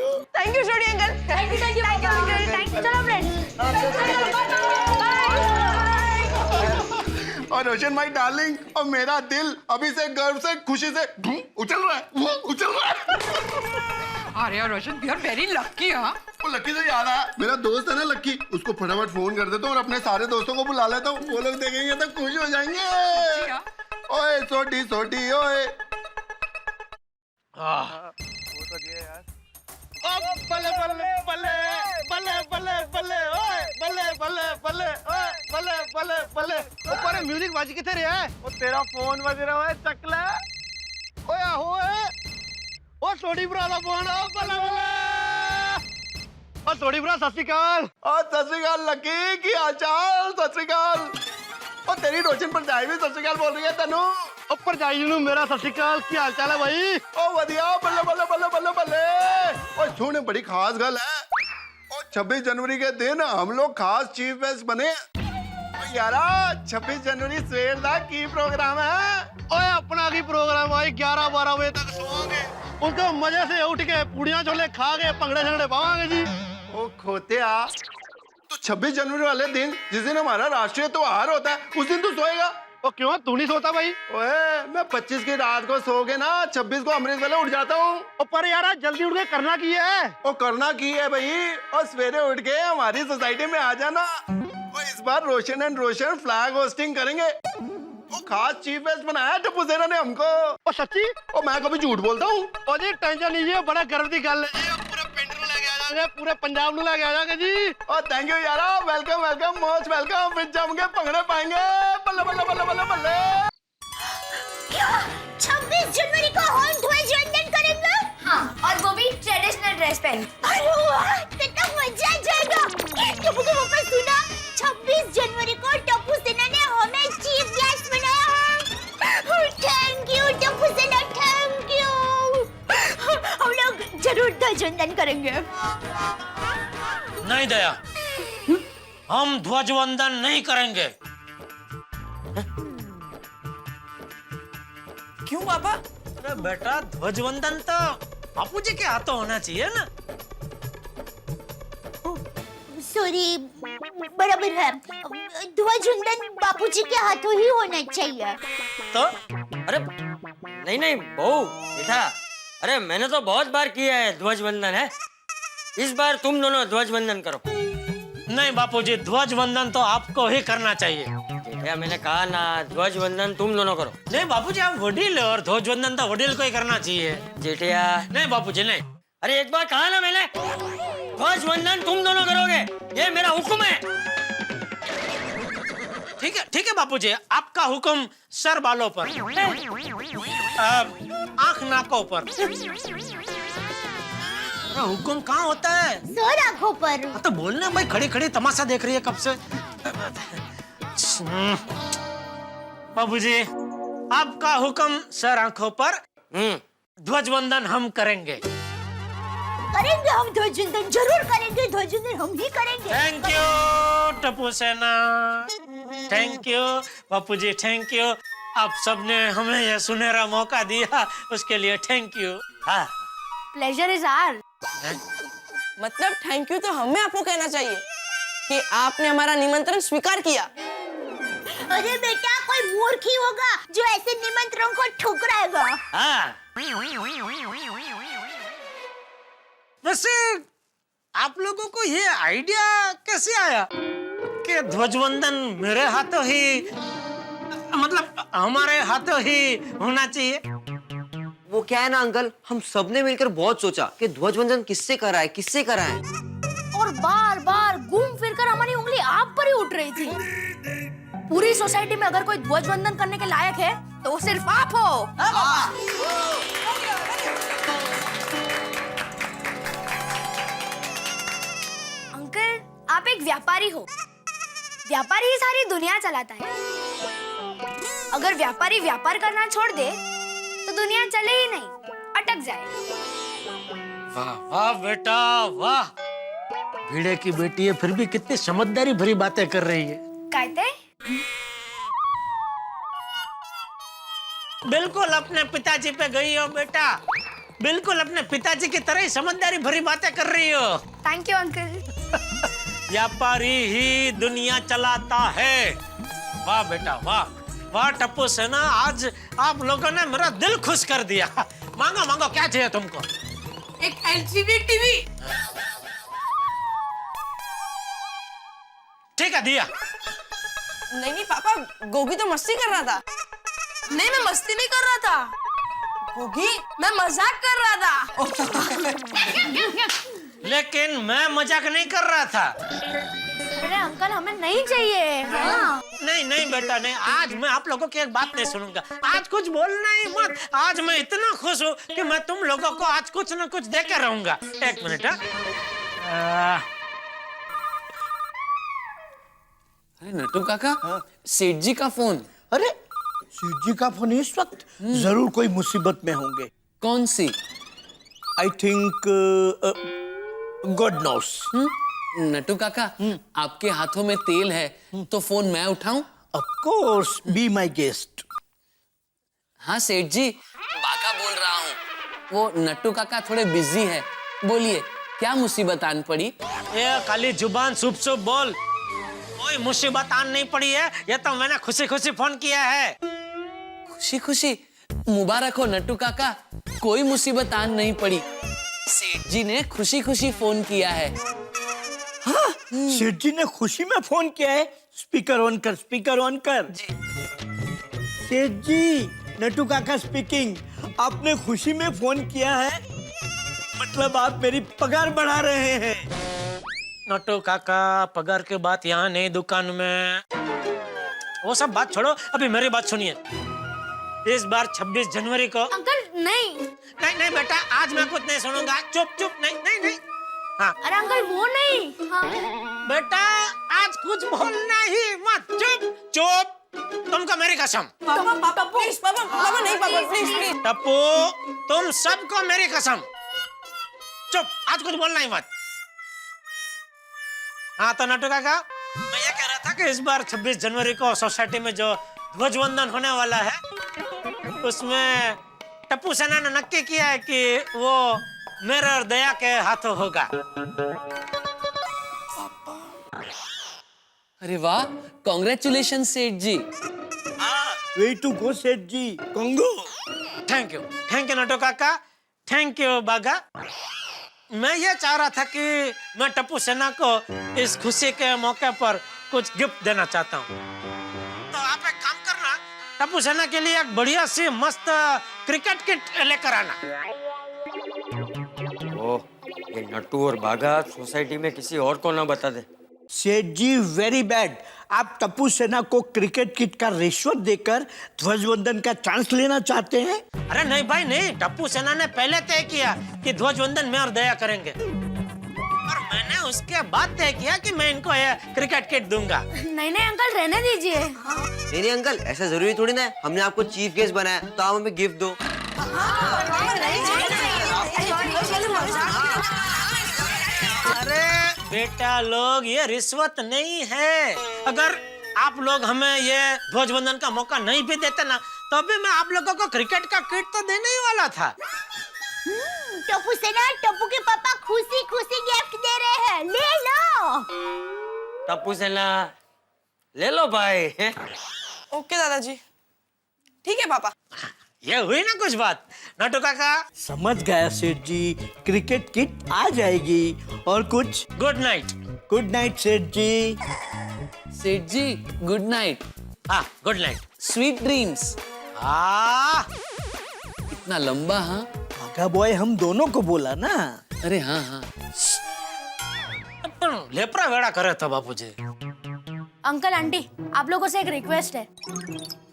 you Sodhi uncle. Thank you uncle. चलो फ्रेंड्स। और रोशन भाई डार्लिंग, और मेरा दिल अभी से गर्व से खुशी से उछल रहा है, उछल रहा है। अरे रोशन यू आर वेरी लकी। हाँ वो लक्की से याद आया, मेरा दोस्त है ना लक्की, उसको फटाफट फोन कर देता हूँ और अपने सारे दोस्तों को बुला लेता हूँ। वो लोग देखेंगे तो खुश हो जाएंगे। ओए सोटी सोटी ओए। बल्ले बल्ले बल्ले बल्ले बल्ले बल्ले ओए बल्ले बल्ले बल्ले ओए बल्ले बल्ले बल्ले। ऊपर म्यूजिक बाजी किथे रे है? ओ तेरा फोन बज रहा है चकला। ओए आहो ओ सोडी भरा दा फोन। ओ बल्ले बल्ले ओ सोडी भरा सत श्री अकाल। ओ सत श्री अकाल लकी, की हाल चाल? सत श्री अकाल। ओ तेरी रोशन भरजाई भी सत श्री अकाल बोल रही है तेनू। ओ भरजाई नू मेरा सत श्री अकाल, की हाल चाल है भाई? ओ वधिया, बल्ले बल्ले बल्ले बल्ले बल्ले। ओ सुन बड़ी खास गल है, ओ 26 जनवरी के दिन हम लोग खास चीफ गेस्ट बने। यारा 26 जनवरी सवेर दा की प्रोग्राम है? ओए अपना की प्रोग्राम भाई, 11-12 बजे तक सोवांगे, उसको मजे से उठ के पूड़ियां छोले खा के भंगड़े झगड़े पावांगे जी। ओ खोतिया, तो 26 जनवरी वाले दिन जिस दिन हमारा राष्ट्रीय त्योहार होता है, उस दिन तू सोएगा? ओ क्यों, तू नहीं सोता भाई? ओए मैं 25 की रात को सो के ना 26 को अमृत वेले उठ जाता हूँ। पर यार जल्दी उठ के करना की है? ओ करना की है भाई, और सवेरे उठ के हमारी सोसाइटी में आ जाना। और इस बार रोशन एंड रोशन फ्लैग होस्टिंग करेंगे। वो खास चीफ गेस्ट बनाया टप्पू सेना ने हमको। ओ सच्ची? ओ मैं कभी झूठ बोलता हूँ? ओ जी टेंशन लीजिए, बड़ा गर्व की गल है, पूरे पिंड ਨੂੰ ਲੈ ਕੇ ਆ ਜਾਾਂਗੇ, पूरे पंजाब ਨੂੰ ਲੈ ਕੇ आ जाएंगे जी। ओ थैंक यू यारा, वेलकम वेलकम मोस्ट वेलकम। फिर जम के भंगड़े पाएंगे, बल्ले बल्ले बल्ले बल्ले बल्ले। 26 जनवरी को हम ध्वजवंदन करेंगे। हाँ, और वो भी ट्रेडिशनल ड्रेस पहन। अरे वाह, कितना मजा आ जाएगा। टप्पू को वापस सुना, 26 जनवरी को टप्पू सेना ने हमें चीफ गेस्ट बनाया है। Thank you Tappu Sena, thank you. हम लोग जरूर ध्वजवंदन करेंगे। नहीं दया, हम ध्वजवंदन नहीं करेंगे। क्यों पापा? अरे बेटा, ध्वजवंदन तो बापू जी के हाथों होना चाहिए ना। सॉरी, बराबर है, ध्वजवंदन बापूजी के हाथों ही होना चाहिए। तो अरे नहीं नहीं बहू बेटा, अरे मैंने तो बहुत बार किया है ध्वजवंदन है, इस बार तुम दोनों ध्वजवंदन करो। नहीं बापूजी, ध्वजवंदन तो आपको ही करना चाहिए। जेठिया मैंने कहा ना, ध्वजवंदन तुम दोनों करो। नहीं बापूजी, आप वडील हो और ध्वजवंदन तो वडील को ही करना चाहिए। जेठिया नहीं बापूजी नहीं। अरे एक बार कहा ना मैंने, ध्वजवंदन तुम दोनों करोगे, ये मेरा हुक्म है। ठीक है बापूजी, आपका हुक्म सर बालों पर, आंख नाकों पर। हुक्म कहाँ होता है? सर आंखों पर। तो बोलना भाई, खड़ी खड़ी तमाशा देख रही है कब से। बाबूजी, आपका हुक्म सर आंखों पर, ध्वजवंदन हम करेंगे। करेंगे हम ध्वजवंदन, जरूर करेंगे ध्वजवंदन, हम ही करेंगे। Thank you Tappu Sena, thank you Bapuji, thank you. आप सबने हमें यह सुनहरा मौका दिया, उसके लिए थैंक यू। हाँ। Pleasure is our. मतलब थैंक यू तो हमें आपको कहना चाहिए कि आपने हमारा निमंत्रण स्वीकार किया। अरे बेटा, कोई मूर्ख ही होगा जो ऐसे निमंत्रण को ठुकराएगा। हाँ। वैसे आप लोगों को ये आइडिया कैसे आया कि ध्वजवंदन मेरे हाथों ही, मतलब हमारे हाथों ही होना चाहिए? वो क्या है ना अंकल, हम सबने मिलकर बहुत सोचा कि ध्वजवंदन किससे कराए किससे कराए, और बार बार घूम फिर कर हमारी उंगली आप पर ही उठ रही थी। पूरी सोसाइटी में अगर कोई ध्वजवंदन करने के लायक है तो वो सिर्फ आप हो। अंकल, आप एक व्यापारी हो। व्यापारी ही सारी दुनिया चलाता है। अगर व्यापारी व्यापार करना छोड़ दे तो दुनिया चले ही नहीं, अटक जाए। वाह वाह बेटा वाह, भीड़े की बेटी है फिर भी कितनी समझदारी भरी बातें कर रही है। कहते बिल्कुल अपने पिताजी पे गई हो बेटा, बिल्कुल अपने पिताजी की तरह ही समझदारी भरी बातें कर रही हो। Thank you uncle. व्यापारी ही दुनिया चलाता है। वाह बेटा वाह वाह टप्पू सेना, आज आप लोगों ने मेरा दिल खुश कर दिया। मांगो मांगो, क्या चाहिए तुमको? एक एलसीडी टीवी। ठीक है, दिया। नहीं नहीं पापा, गोगी तो मस्ती कर रहा था। नहीं, मैं मस्ती नहीं कर रहा था गोगी, मैं मजाक कर रहा था। लेकिन मैं मजाक नहीं कर रहा था। अरे अंकल, हमें नहीं चाहिए। हाँ। नहीं नहीं बेटा नहीं, आज मैं आप लोगों की एक बात नहीं सुनूंगा। आज कुछ बोलना ही मत। आज मैं इतना खुश हूँ कि मैं तुम लोगों को आज कुछ न कुछ दे के रहूंगा। एक मिनट। अरे नट्टू काका, सेठ जी का फोन। अरे सेठ जी का फोन इस वक्त? जरूर कोई मुसीबत में होंगे। कौन सी? I think God knows. Nattu Kaka, आपके हाथों में तेल है तो फोन मैं उठाऊं? Of course, be my guest. हाँ सेठ जी, बाका बोल रहा हूँ। वो नट्टू काका थोड़े बिजी है, बोलिए क्या मुसीबत आन पड़ी? ये खाली जुबान सुप सुप बोल, कोई मुसीबत आन नहीं पड़ी है। ये तो मैंने खुशी खुशी फोन किया है। खुशी खुशी? मुबारक हो नट्टू काका, कोई मुसीबत आन नहीं पड़ी। सेठ जी ने खुशी खुशी फोन किया है। हाँ, सेठ जी ने खुशी में फोन किया है। स्पीकर ऑन कर, स्पीकर ऑन कर। जी। सेठ जी, नट्टू काका स्पीकिंग। आपने खुशी में फोन किया है, मतलब आप मेरी पगार बढ़ा रहे हैं। नट्टू काका, पगार की बात यहाँ नहीं, दुकान में। वो सब बात छोड़ो, अभी मेरी बात सुनिए। इस बार 26 जनवरी को। अंकल नहीं। नहीं नहीं बेटा, आज मैं कुछ नहीं सुनूंगा। चुप चुप, नहीं नहीं नहीं। हाँ। अरे अंकल वो नहीं। हाँ। बेटा आज कुछ बोलना ही मत। चुप चुप, तुमको मेरी कसम। पापा पापा प्लीज, पापा पापा नहीं, पापा प्लीज प्लीज। टप्पू, तुम सबको मेरी कसम। चुप, आज कुछ बोलना ही मत। हाँ तो नट्टू काका, मैं ये कह रहा था कि इस बार 26 जनवरी को सोसाइटी में जो ध्वजवंदन होने वाला है, उसमें टप्पू सेना ने नक्की किया है कि वो मेरे और दया के हाथों होगा। अरे वाह, कांग्रेचुलेशन सेठ जी। वे टू गो सेठ जी, कंगो। थैंक यू नट्टू काका, थैंक यू बागा। मैं ये चाह रहा था कि मैं टप्पू सेना को इस खुशी के मौके पर कुछ गिफ्ट देना चाहता हूँ। तो आप एक काम करना, टप्पू सेना के लिए एक बढ़िया सी मस्त क्रिकेट किट लेकर आना। ओह, ये नट्टू और बागा सोसाइटी में किसी और को ना बता दे। सेठ जी वेरी बैड। आप टप्पू सेना को क्रिकेट किट का रिश्वत देकर ध्वजवंदन का चांस लेना चाहते हैं? अरे नहीं भाई नहीं, टप्पू सेना ने पहले तय किया कि ध्वजवंदन में और दया करेंगे, और मैंने उसके बाद तय किया कि मैं इनको ये क्रिकेट किट दूंगा। नहीं नहीं अंकल, रहने दीजिए। नहीं नहीं अंकल, ऐसा जरूरी थोड़ी ना है। हमने आपको चीफ गेस्ट बनाया तो आप हमें गिफ्ट दो। अरे बेटा लोग, ये रिश्वत नहीं है। अगर आप लोग हमें ये ध्वजवंदन का मौका नहीं भी देते ना, तो अभी मैं आप लोगों को क्रिकेट का किट तो देने ही वाला था। टप्पू सेना, टप्पू के पापा खुशी खुशी गिफ्ट दे रहे हैं, ले लो। टप्पू सेना ले लो भाई। ओके दादाजी, ठीक है पापा। ये हुई ना कुछ बात, नटू काका? समझ गया सेठ जी, क्रिकेट किट आ जाएगी। और कुछ? Good night. गुड नाइट सेठ जी। सेठ जी गुड नाइट। हाँ गुड नाइट। Sweet dreams. इतना लंबा? हाँ काका बॉय हम दोनों को बोला ना। अरे हाँ हाँ। लेपरा वेड़ा करे था बापूजी। अंकल आंटी, आप लोगों से एक रिक्वेस्ट है।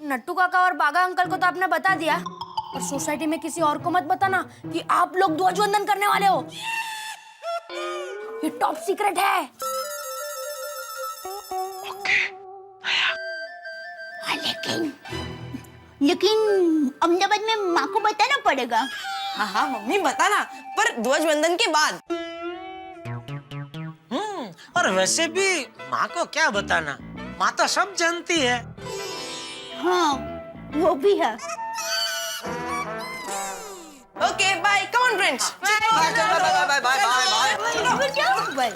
नट्टू काका और बागा अंकल को तो आपने बता दिया, और सोसाइटी में किसी और को मत बताना कि आप लोग ध्वजवंदन करने वाले हो। ये टॉप सीक्रेट है। लेकिन अहमदाबाद में माँ को बताना पड़ेगा। हाँ हाँ मम्मी बताना, पर ध्वजवंदन के बाद। और वैसे भी माँ को क्या बताना, माँ तो सब जानती है। हाँ वो भी है। Okay bye, come on friends. Bye bye bye bye bye.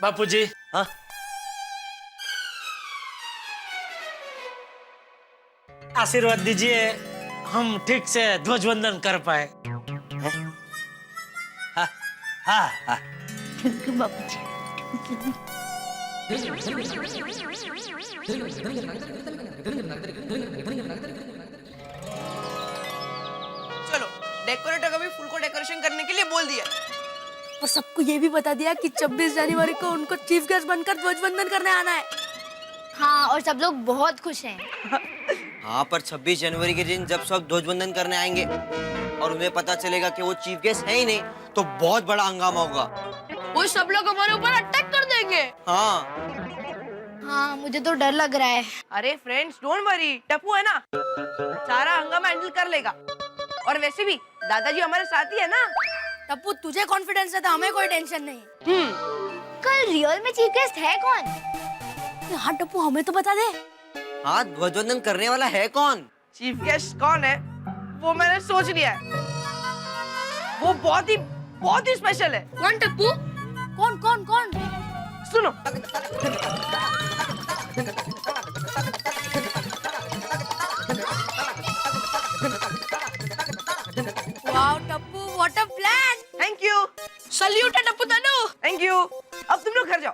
बापूजी, हाँ आशीर्वाद दीजिए हम ठीक से ध्वजवंदन कर पाए। हाँ हाँ हाँ। थैंक यू बापूजी। चलो, डेकोरेटर को भी फूल को डेकोरेशन करने के लिए बोल दिया, और सबको ये भी बता दिया कि 26 जनवरी को उनको चीफ गेस्ट बनकर ध्वजवंदन करने आना है। हाँ, और सब लोग बहुत खुश हैं। हाँ, पर 26 जनवरी के दिन जब सब ध्वजवंदन करने आएंगे और उन्हें पता चलेगा कि वो चीफ गेस्ट है ही नहीं, तो बहुत बड़ा हंगामा होगा। वो सब लोग हमारे ऊपर अटैक कर देंगे। हाँ, मुझे तो डर लग रहा है। अरे फ्रेंड्स डोंट वरी, टप्पू है ना, सारा हंगामा हैंडल कर लेगा। और वैसे भी दादाजी हमारे साथ ही है ना। टप्पू तुझे कॉन्फिडेंस है तो हमें कोई टेंशन नहीं। कल रियल में चीफ गेस्ट है कौन? हाँ टप्पू हमें तो बता दे। हाँ, ध्वजवंदन करने वाला है कौन? चीफ गेस्ट कौन है वो मैंने सोच लिया है। वो बहुत ही स्पेशल है। कौन टप्पू? कौन कौन कौन? सुनो, wow Tappu, what a plan. Thank you. Salute है टप्पू तनु। Thank you. अब तुम लोग घर जाओ,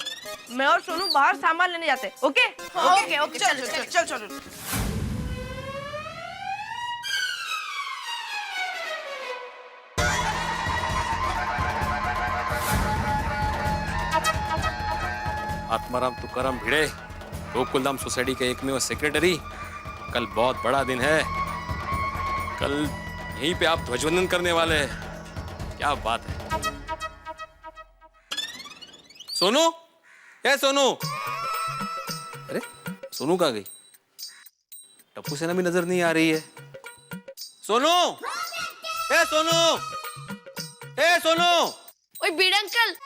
मैं और सोनू बाहर सामान लेने जाते हैं। ओके ओके ओके, चल चल। आत्माराम तुकाराम भिड़े, गोकुलधाम सोसाइटी के एकमेव सेक्रेटरी। कल बहुत बड़ा दिन है, कल यहीं पे आप ध्वजवंदन करने वाले हैं। क्या बात है। सोनू, ए सोनू। अरे सोनू कहाँ गई? टप्पू सेना भी नजर नहीं आ रही है। सोनू, ए सोनू, ए सोनू। ओए बीड़ अंकल,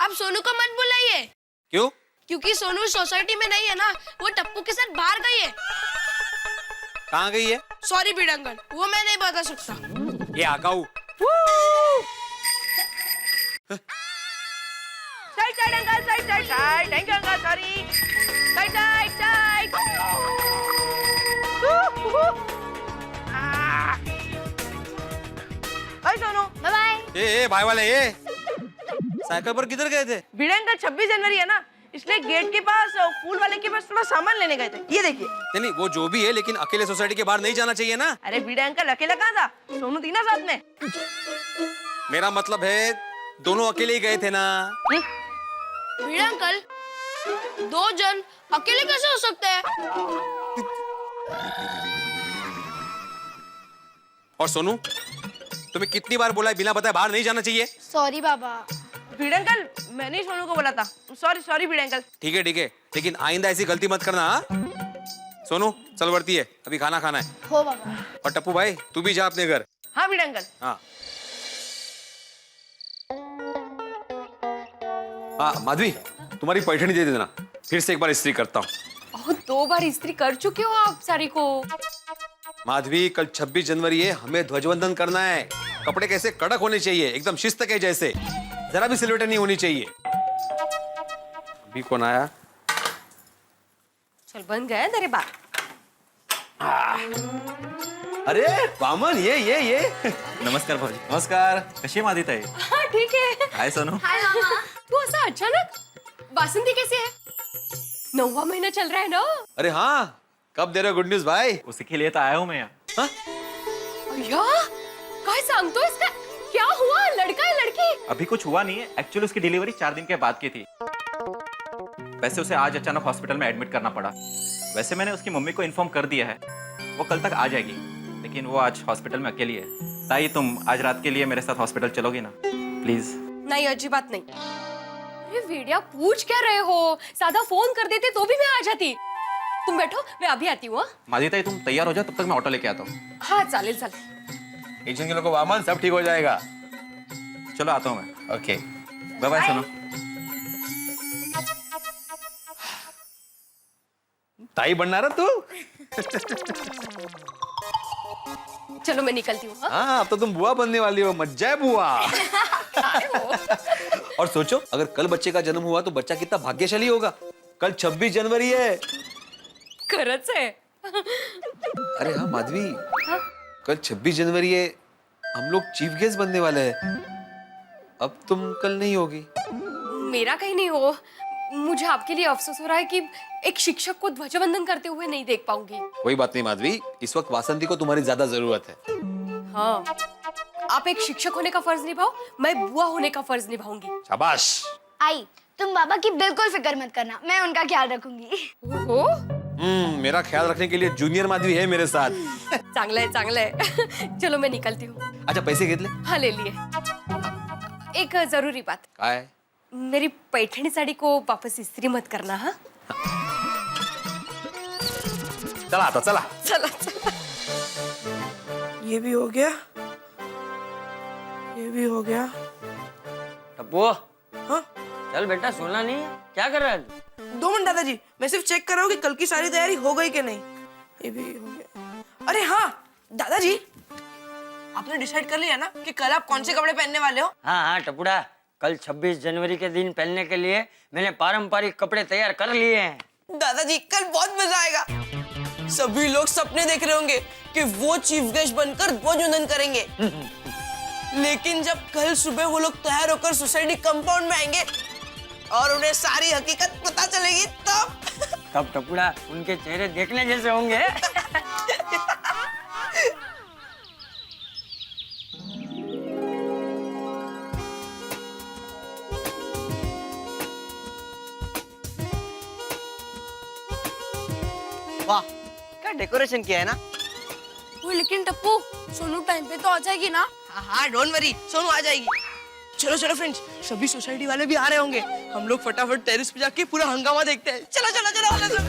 आप सोनू को मत बुलाइए। क्यों? क्योंकि सोनू सोसाइटी में नहीं है ना, वो टप्पू के साथ बाहर गई है। कहाँ गई है? सॉरी बीड़ अंकल, वो मैं नहीं बता सकता। ये आकाऊ। Side uncle, side. Thank you uncle, sorry. Side. Bye Sonu. Bye bye. ए भाई वाले, ये साइकिल पर किधर गए थे? भिड़े अंकल 26 जनवरी है ना, इसलिए गेट के पास फूल वाले के पास थोड़ा सामान लेने गए थे। ये देखिए। नहीं, वो जो भी है, लेकिन अकेले सोसाइटी के बाहर नहीं जाना चाहिए ना। अरे भिड़े अंकल अकेला कहाँ था, सोनू थी ना साथ में। मेरा मतलब है दोनों अकेले ही गए थे ना। बीड़ अंकल, 2 जन अकेले कैसे हो सकते हैं? और सोनू, तुम्हें कितनी बार बोला है बिना बताए बाहर नहीं जाना चाहिए? सॉरी बाबा। भिड़े अंकल, मैंने ही सोनू को बोला था। Sorry Bhide uncle. ठीक है, लेकिन आइंदा ऐसी गलती मत करना। हाँ? सोनू चल बढ़ती है, अभी खाना खाना है। हो बाबा। और टप्पू भाई तू भी जा अपने घर। हाँ भिड़े अंकल। हाँ। हाँ माधवी, तुम्हारी पैठणी दे देना, फिर से एक बार इस्त्री करता हूँ। ओह, 2 बार इस्त्री कर चुके हो आप साड़ी को। माधवी, कल 26 जनवरी है, हमें ध्वजवंदन करना है। कपड़े कैसे कड़क होने चाहिए, एकदम शिस्त के जैसे, जरा भी सिलवटें नहीं होनी चाहिए। अभी कौन आया? चल बन गया तेरे बात। अरे वामन, ये नमस्कार भाऊजी. नमस्कार. कशी आहे मादिताई? हाँ ठीक है। हाय सोनू. हाय मामा. तू ऐसा अचानक? वासंती कैसी है? 9वां महीना चल रहा है ना? अरे हाँ, कब दे रहे हो गुड न्यूज भाई? उसी के लिए तो आया हूँ मैं यहाँ. हाँ? अय्या, काय सांगतो इसका? क्या हुआ? लड़का है लड़की? अभी कुछ हुआ नहीं है. एक्चुअली उसकी डिलीवरी 4 दिन के बाद की थी. वैसे उसे आज अचानक हॉस्पिटल में एडमिट करना पड़ा. वैसे मैंने उसकी मम्मी को इन्फॉर्म कर दिया है, वो कल तक आ जाएगी, लेकिन वो आज हॉस्पिटल में अकेली है. ताई, तुम आज रात के लिए मेरे साथ हॉस्पिटल चलोगी ना प्लीज? नहीं, अजीबात नहीं. अरे वेडिया, पूछ क्या रहे हो? सादा फोन कर देते तो भी मैं आ जाती. तुम बैठो, मैं अभी आती हूँ. मादिताई, तुम तैयार हो जाओ, तब तक मैं ऑटो लेके आता हूँ. हाँ चालेल चालेल. टेंशन के लोगों वामन, सब ठीक हो जाएगा. चलो आता हूँ मैं. Okay, bye bye Sonu. ताई बनना रहा तू? चलो मैं निकलती हूँ. हाँ, अब तो तुम बुआ बनने वाली हो. मज्जा है बुआ. और सोचो, अगर कल बच्चे का जन्म हुआ तो बच्चा कितना भाग्यशाली होगा. कल 26 जनवरी है. खरंच आहे. अरे हाँ माधवी, कल 26 जनवरी है, हम लोग चीफ गेस्ट बनने वाले हैं. अब तुम कल नहीं होगी. मेरा कहीं नहीं हो. मुझे आपके लिए अफसोस हो रहा है कि एक शिक्षक को ध्वजवंदन करते हुए नहीं देख पाऊंगी. कोई बात नहीं माधवी, इस वक्त वासंती को तुम्हारी ज्यादा जरूरत है. हाँ, आप एक शिक्षक होने का फर्ज निभाओ, मैं बुआ होने का फर्ज निभाऊंगी. शाबाश. आई, तुम बाबा की बिल्कुल फिक्र मत करना, मैं उनका ख्याल रखूंगी. हो? मेरा ख्याल रखने के लिए जूनियर माधवी है मेरे साथ. चांगलं आहे, चांगलं आहे. चलो मैं निकलती हूँ. अच्छा, पैसे घेतले? हाँ ले लिए. एक जरूरी बात, काय? मेरी पैठणी साड़ी को वापस इस्त्री मत करना. हाँ चला आता, चला. चला. ये भी हो गया, ये भी हो गया. टप्पू, हाँ? चल बेटा, सोना नहीं है. क्या कर रहा है? 2 मिनट दादाजी, मैं सिर्फ चेक कर रहा हूँ कि कल की सारी तैयारी हो गई कि नहीं. ये भी हो गया. अरे हाँ दादाजी, आपने डिसाइड कर लिया ना कि कल आप कौन से कपड़े पहनने वाले हो? हाँ टपुड़ा, कल 26 जनवरी के दिन पहनने के लिए मैंने पारंपरिक कपड़े तैयार कर लिए हैं. दादाजी, कल बहुत मजा आएगा. सभी लोग सपने देख रहे होंगे कि वो चीफ गेस्ट बनकर ध्वजवंदन करेंगे. लेकिन जब कल सुबह वो लोग तैयार होकर सोसाइटी कंपाउंड में आएंगे और उन्हें सारी हकीकत पता चलेगी, तब टपुड़ा, उनके चेहरे देखने जैसे होंगे. वाह, क्या डेकोरेशन किया है ना. वो लेकिन टप्पू, सोनू टाइम पे तो आ जाएगी ना? हाँ डोंट वरी, सोनू आ जाएगी. चलो चलो फ्रेंड्स, सभी सोसाइटी वाले भी आ रहे होंगे. हम लोग फटाफट टेरेस पे जाके पूरा हंगामा देखते हैं. चलो चलो चलो चलो.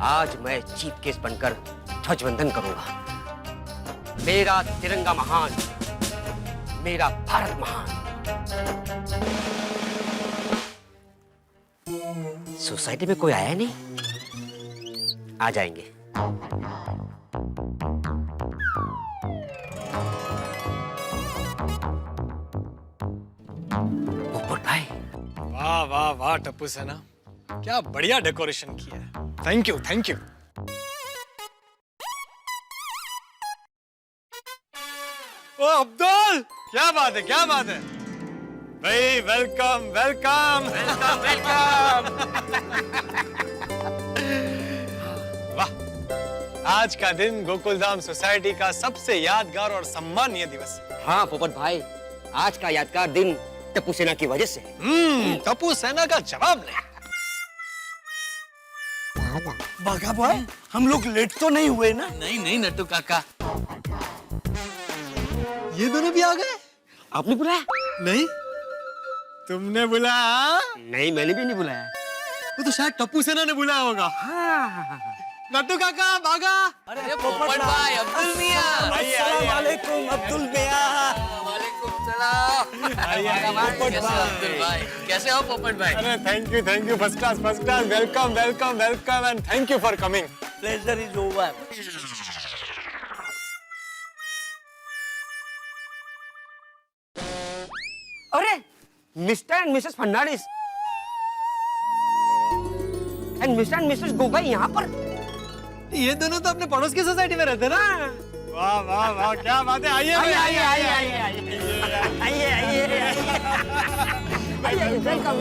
आज मैं चीफ गेस्ट बनकर ध्वजवंदन करूंगा. मेरा तिरंगा महान, मेरा भारत महान. सोसाइटी में कोई आया नहीं? आ जाएंगे. पोपट भाई. वाह वाह वाह टप्पू सेना, क्या बढ़िया डेकोरेशन किया है. Thank you, thank you. ओ अब्दुल, क्या बात है, क्या बात है भाई. Welcome welcome welcome welcome. वाह, आज का दिन गोकुलधाम सोसाइटी का सबसे यादगार और सम्मानीय दिवस है. हाँ पोपट भाई, आज का यादगार दिन टप्पू सेना की वजह से. टप्पू सेना का जवाब नहीं. बाघा भाई, हम लोग लेट तो नहीं हुए ना? नहीं नहीं नट्टू काका, ये दोनों भी आ गए? आपने बुलाया? नहीं, तुमने बुलाया? नहीं, मैंने भी नहीं बुलाया। वो तो शायद टप्पू सेना ने बुलाया होगा। नट्टू काका भागा। अरे पोपट भाई, अब्दुल मियां। अस्सलाम वालेकुम अब्दुल मियां। वालेकुम सलाम। अब्दुल भाई, कैसे हो पोपट भाई? अरे thank you first class welcome and thank you for coming. Pleasure is over. अरे mister and missus Fernandes and mister and missus Gogoi यहाँ पर। ये दोनों तो अपने पड़ोस की सोसाइटी में रहते ना। वाह वाह वाह, क्या बात है। आइए वेलकम।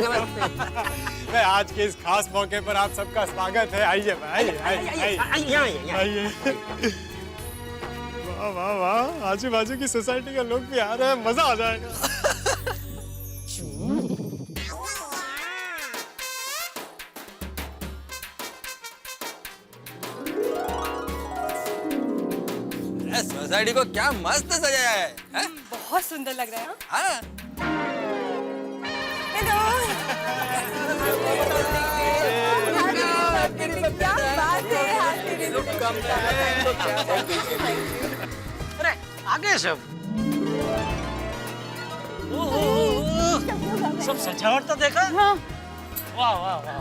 नमस्ते। आज के इस खास मौके पर आप सबका स्वागत है। आइए आइए। वाह वाह वाह, आजू बाजू की सोसाइटी के लोग भी आ रहे हैं, मजा आ जाएगा। सोसाइटी को क्या मस्त सजाया है? बहुत सुंदर लग रहा है। हाँ? क्या बात है। अरे आगे सब सब सजावट तो देखा। हाँ। वाह वाह वाह।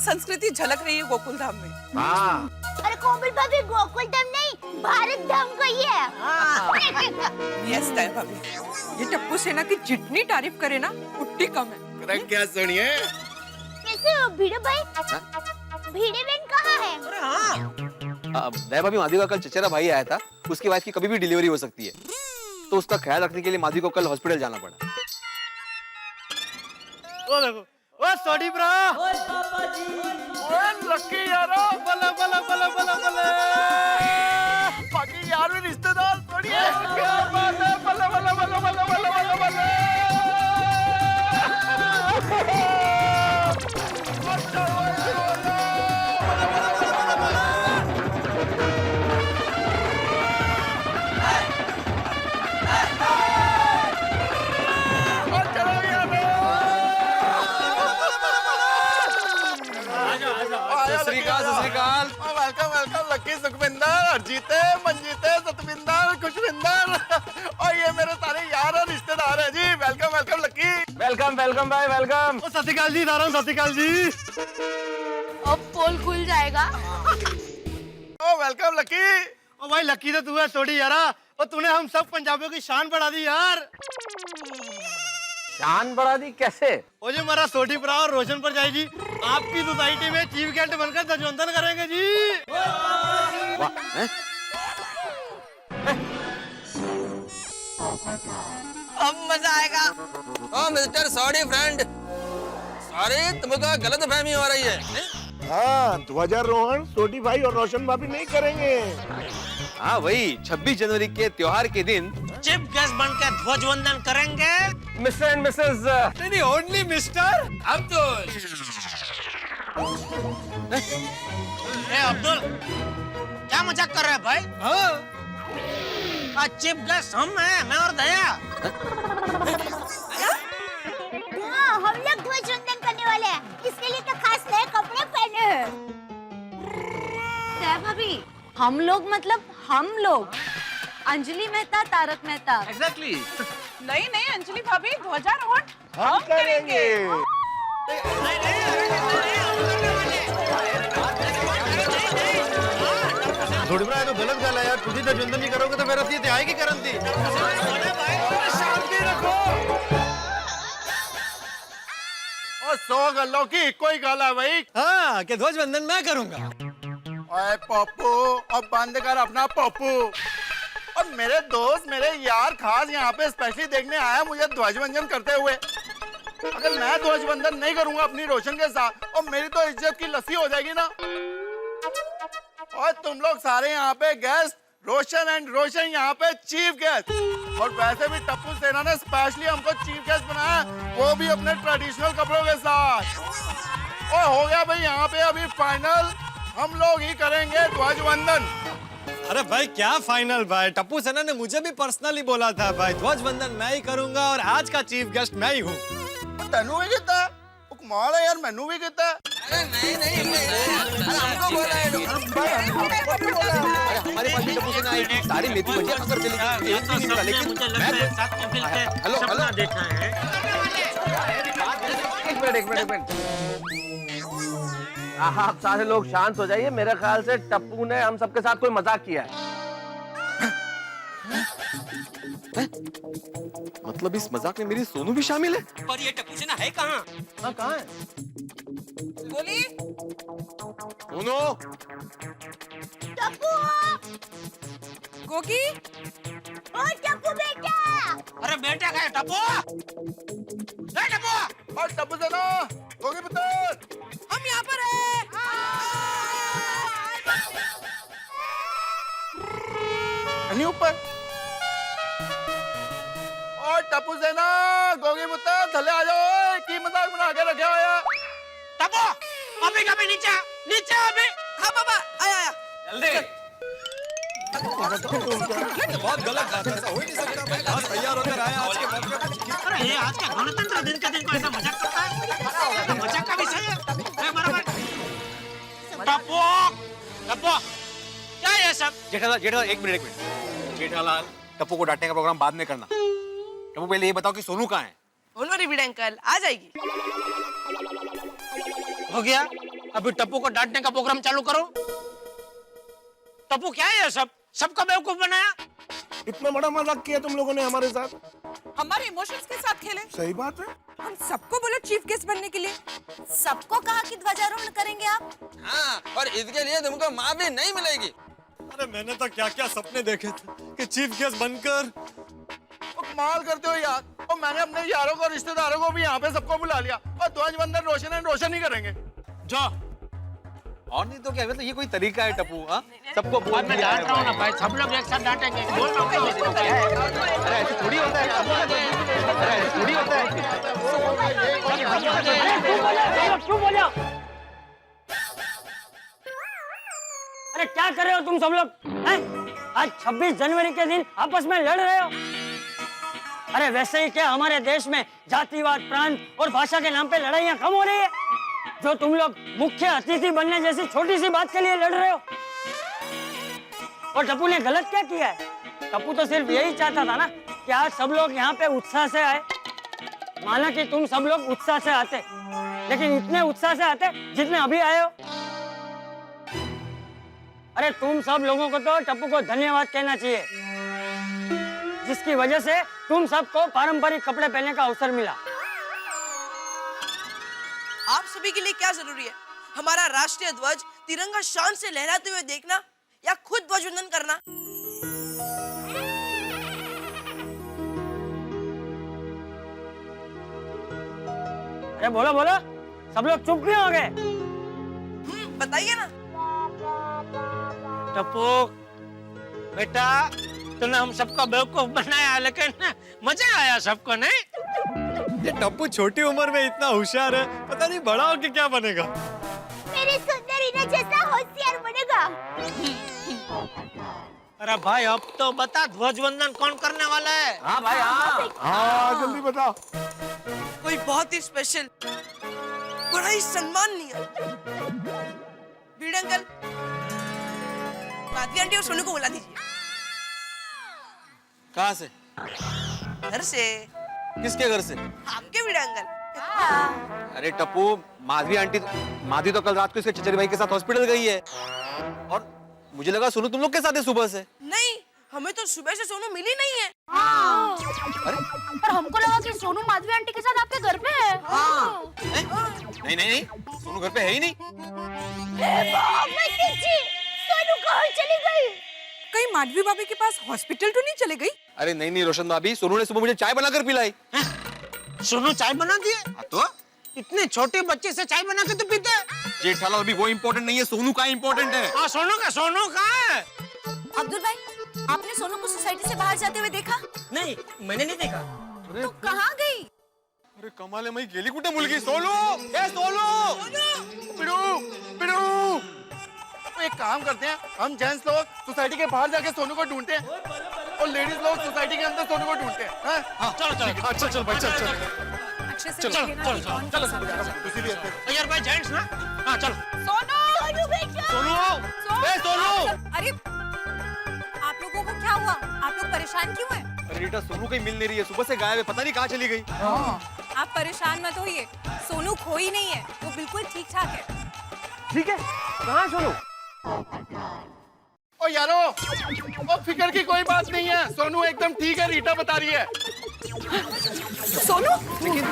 संस्कृति झलक रही है गोकुल धाम में। अरे कोमल भाभी, गोकुल धाम नहीं, भारत धाम को ही है। यस भाभी, ये टप्पू सेना की जितनी तारीफ करे ना उतनी कम है। क्या सुनिए? कैसे हो भिड़े भाई? भिड़े बहन कहाँ है? दया भाभी, माधवी का कल चचेरा भाई आया था, उसकी वाइफ की कभी भी डिलीवरी हो सकती है, तो उसका ख्याल रखने के लिए माधवी को कल हॉस्पिटल जाना पड़ा। वो देखो, ओ सॉरी ब्रो। ओए पापा जी। ओए लकी यारो, बले बले बले बले बले। बाकी यार भी रिश्तेदार थोड़ी है। क्या बात है, बले बले बले बले बले बले बले। वेलकम लकी सुखविंदर, जीते मंजीते सतविंदर खुशविंदर, और ये मेरे सारे यार और रिश्तेदार हैं जी। Welcome welcome Lucky. Welcome welcome भाई वेलकम। सत श्री अकाल जी, सत श्री अकाल जी। अब पोल खुल जाएगा। ओ वेलकम लकी। ओ भाई लकी तो तू है सोडी यारा, और तूने हम सब पंजाबियों की शान बढ़ा दी यार। शान बढ़ा दी कैसे? ओ जी मेरा सोडी भरा और रोशन पर जाएगी। आपकी सोसाइटी में चीफ गेस्ट बनकर ध्वजवंदन करेंगे जी। अब मजा आएगा। ओ मिस्टर सॉरी फ्रेंड, सॉरी तुमको गलत फहमी हो रही है। हाँ, ध्वजारोहण सोडी भाई और रोशन भाभी नहीं करेंगे। हाँ वही 26 जनवरी के त्योहार के दिन चीफ गेस्ट बनकर ध्वजवंदन करेंगे। मिस्टर एंड मिसेस नहीं ओनली मिस्टर अब्दुल। अब्दुल क्या मजाक कर रहे हैं भाई? हाँ आज चीफ गेस्ट हम हैं, मैं और दया। हाँ, हम लोग ध्वजवंदन करने वाले हैं, इसके लिए तो खास नए कपड़े पहने हैं। दया भाभी, हम लोग मतलब हम लोग, अंजलि मेहता, तारक मेहता। एग्जैक्टली। नहीं नहीं अंजलि भाभी, ध्वजारोहण हम करेंगे। थोड़ी बड़ा तो गलत गल है यार, तुझे ध्वजवंदन नहीं करोगे तो फिर असली त्याग की करन थी। शांति रखो। और 100 गल्लों की कोई गल है भाई। हाँ कि ध्वजवंदन मैं करूंगा। ओए पप्पू, अब बंद कर अपना पप्पू। और मेरे दोस्त, मेरे यार खास यहाँ पे स्पेशली देखने आया मुझे ध्वजवंदन करते हुए। अगर मैं ध्वजवंदन नहीं करूंगा अपनी रोशन के साथ, और मेरी तो इज्जत की लस्सी हो जाएगी ना। और तुम लोग सारे यहाँ पे गेस्ट, रोशन एंड रोशन यहाँ पे चीफ गेस्ट। और वैसे भी टप्पू सेना ने स्पेशली हमको चीफ गेस्ट बनाया, वो भी अपने ट्रेडिशनल कपड़ों के साथ। और हो गया भाई यहाँ पे अभी फाइनल, हम लोग ही करेंगे ध्वजवंदन। अरे भाई क्या फाइनल भाई, टप्पू सेना ने मुझे भी पर्सनली बोला था भाई ध्वजवंदन मैं ही करूंगा और आज का चीफ गेस्ट मैं ही हूँ। तेनू भी कहता है, कमाल है यार, मैनू भी कहता है। अरे नहीं हमको बोला है। अरे हमारे पास भी टप्पू सेना आई थी, सारी मेथी भजिया खाकर चली गई। एक भी नहीं मिला, लेकिन हेलो देखा है। एक मिनट आप सारे लोग शांत हो जाइए। मेरे ख्याल से टप्पू ने हम सबके साथ कोई मजाक किया है। मतलब इस मजाक में मेरी सोनू भी शामिल है? पर ये टप्पू सेना है कहाँ? हाँ कहाँ है? बोली सोनू, टप्पू, गोगी, ओ टप्पू बेटा। अरे बेटा का टप्पू, टप्पू और टप्पू सेना, गोगी पुत्र, हम यहाँ पर हैं। नहीं ऊपर। और टप्पू सेना, गोगी पुत्र, थले आ जाओ, की मजाक बना के रखे हुए हैं। टप्पू अभी कभी नीचे नीचे अभी। हाँ पापा, आया जल्दी। बहुत गलत बात है, ऐसा हो ही नहीं सकता भाई। आज तैयार होकर आया आज के मौके पे। अरे ये आज का गणतंत्र दिन के दिन को ऐसा मजाक करता है, तो मजाक का विषय है। बराबर। टप्पू टप्पू क्या ये सब? जेठालाल एक मिनट। जेठालाल, टप्पू को डांटने का प्रोग्राम बाद में करना। टप्पू पहले ये बताओ कि सोनू कहाँ है? डोंट वरी बिड अंकल, आ जाएगी। हो गया, अभी टप्पू को डांटने का प्रोग्राम चालू करो। टप्पू क्या है ये सब? सबको बेवकूफ बनाया। इतना बड़ा मजाक किया तुम लोगों ने हमारे साथ। हमारे इमोशंस के साथ खेले। सही बात है। हम सबको बोला चीफ गेस्ट बनने के लिए। सबको कहा कि ध्वजारोहण करेंगे आप। हाँ, और इसके लिए तुमको माफी नहीं मिलेगी। अरे मैंने तो क्या क्या सपने देखे थे कि चीफ गेस्ट बनकर। कमाल करते हो यार। और मैंने अपने यारों को, रिश्तेदारों को भी यहाँ पे सबको बुला लिया, और ध्वजवंदन रोशन एंड रोशन ही करेंगे। जो और नहीं तो क्या, मतलब ये कोई तरीका है टप्पू? हाँ सबको बोल मैं डांट रहा हूँ ना भाई, सब लोग एक साथ डांटेंगे। बोल रहा हूँ। अरे ऐसे थोड़ी होता है, अरे ऐसे थोड़ी होता है। अरे क्या कर रहे हो तुम सब लोग हैं? आज 26 जनवरी के दिन आपस में लड़ रहे हो। अरे वैसे ही क्या हमारे देश में जातिवाद, प्रांत और भाषा के नाम पे लड़ाइयाँ कम हो रही है? जो तुम लोग मुख्य अतिथि बनने जैसी छोटी सी बात के लिए लड़ रहे हो। और टप्पू ने गलत क्या किया है? टप्पू तो सिर्फ यही चाहता था ना कि आज सब लोग यहाँ पे उत्साह से आए। माना कि तुम सब लोग उत्साह से आते, लेकिन इतने उत्साह से आते जितने अभी आए हो। अरे तुम सब लोगों को तो टप्पू को धन्यवाद कहना चाहिए, जिसकी वजह से तुम सबको पारंपरिक कपड़े पहनने का अवसर मिला। आप सभी के लिए क्या जरूरी है? हमारा राष्ट्रीय ध्वज तिरंगा शान से लहराते हुए देखना या खुद ध्वजवंदन करना? अरे बोलो बोलो, सब लोग चुप क्यों हो गए? बताइए ना। टप्पू बेटा, तूने हम सबका बेवकूफ बनाया, लेकिन मजा आया सबको, नहीं? ये टप्पू छोटी उम्र में इतना होशियार है, पता नहीं बड़ा होके क्या बनेगा। मेरे सुंदर इन्हें जैसा होशियार बनेगा। अरे भाई, अब तो बता, ध्वजवंदन कौन करने वाला है? हाँ भाई हाँ। हाँ जल्दी बताओ। कोई बहुत ही स्पेशल, बड़ा ही सम्माननीय भिड़े अंकल, माधवी आंटी और सोनू को बुला दीजिए। कहाँ से? घर से। किसके घर से? आपके भिड़े अंकल। अरे टप्पू, माधवी तो कल रात को इसके चचेरे भाई के साथ हॉस्पिटल गई है, और मुझे लगा सोनू तुम लोग के साथ है सुबह से। नहीं, हमें तो सुबह से सोनू मिली नहीं है। अरे पर हमको लगा कि सोनू माधवी आंटी के साथ आपके घर पे है। नहीं नहीं नहीं, सोनू घर पे है ही नहीं। सोनू कहाँ चली गई? कहीं माधवी भाभी के पास हॉस्पिटल तो नहीं चले गई? अरे नहीं नहीं रोशन भाभी, सोनू ने सुबह मुझे चाय बनाकर पिलाई। सोनू चाय बना दिए? तो इतने छोटे बच्चे से चाय बना के तो पीते? जेठालाल, अभी वो इम्पोर्टेंट नहीं है, सोनू का इम्पोर्टेंट है। हाँ, सोनू का है। अब्दुल भाई, आपने सोनू को सोसाइटी से बाहर जाते हुए देखा? नहीं, मैंने नहीं देखा। तो कहाँ गई? अरे कमाल है, मैं गेली कुठे मुलगी? सोनू, ए सोनू! पिड़ू पिड़ू, तो एक काम करते हैं, हम जेंट्स लोग सोसाइटी के बाहर जाके सोनू को ढूंढते हैं और लेडीज लोग सोसाइटी के अंदर सोनू को ढूंढते हैं। हाँ? चलो चल भाई, चल अच्छे से चलो देखिए ना चलो कि कौन चलो सा चलो सामान उसी लिए यार भाई, जेंट्स ना? हाँ चलो। सोनू बेटा। सोनू, ए सोनू! अरे आप लोगों को क्या हुआ? आप लोग परेशान क्यों हैं? अरे रीटा, सोनू कहीं मिल नहीं रही है, सुबह से गायब है, पता नहीं कहाँ चली गई। आप परेशान मत होइए, सोनू खोई नहीं है, वो बिल्कुल ठीक ठाक है। ठीक है, कहाँ सोनू? ओ यारो, ओ फिक्र की कोई बात नहीं है, सोनू एकदम ठीक है, रीटा बता रही है। सोनू? लेकिन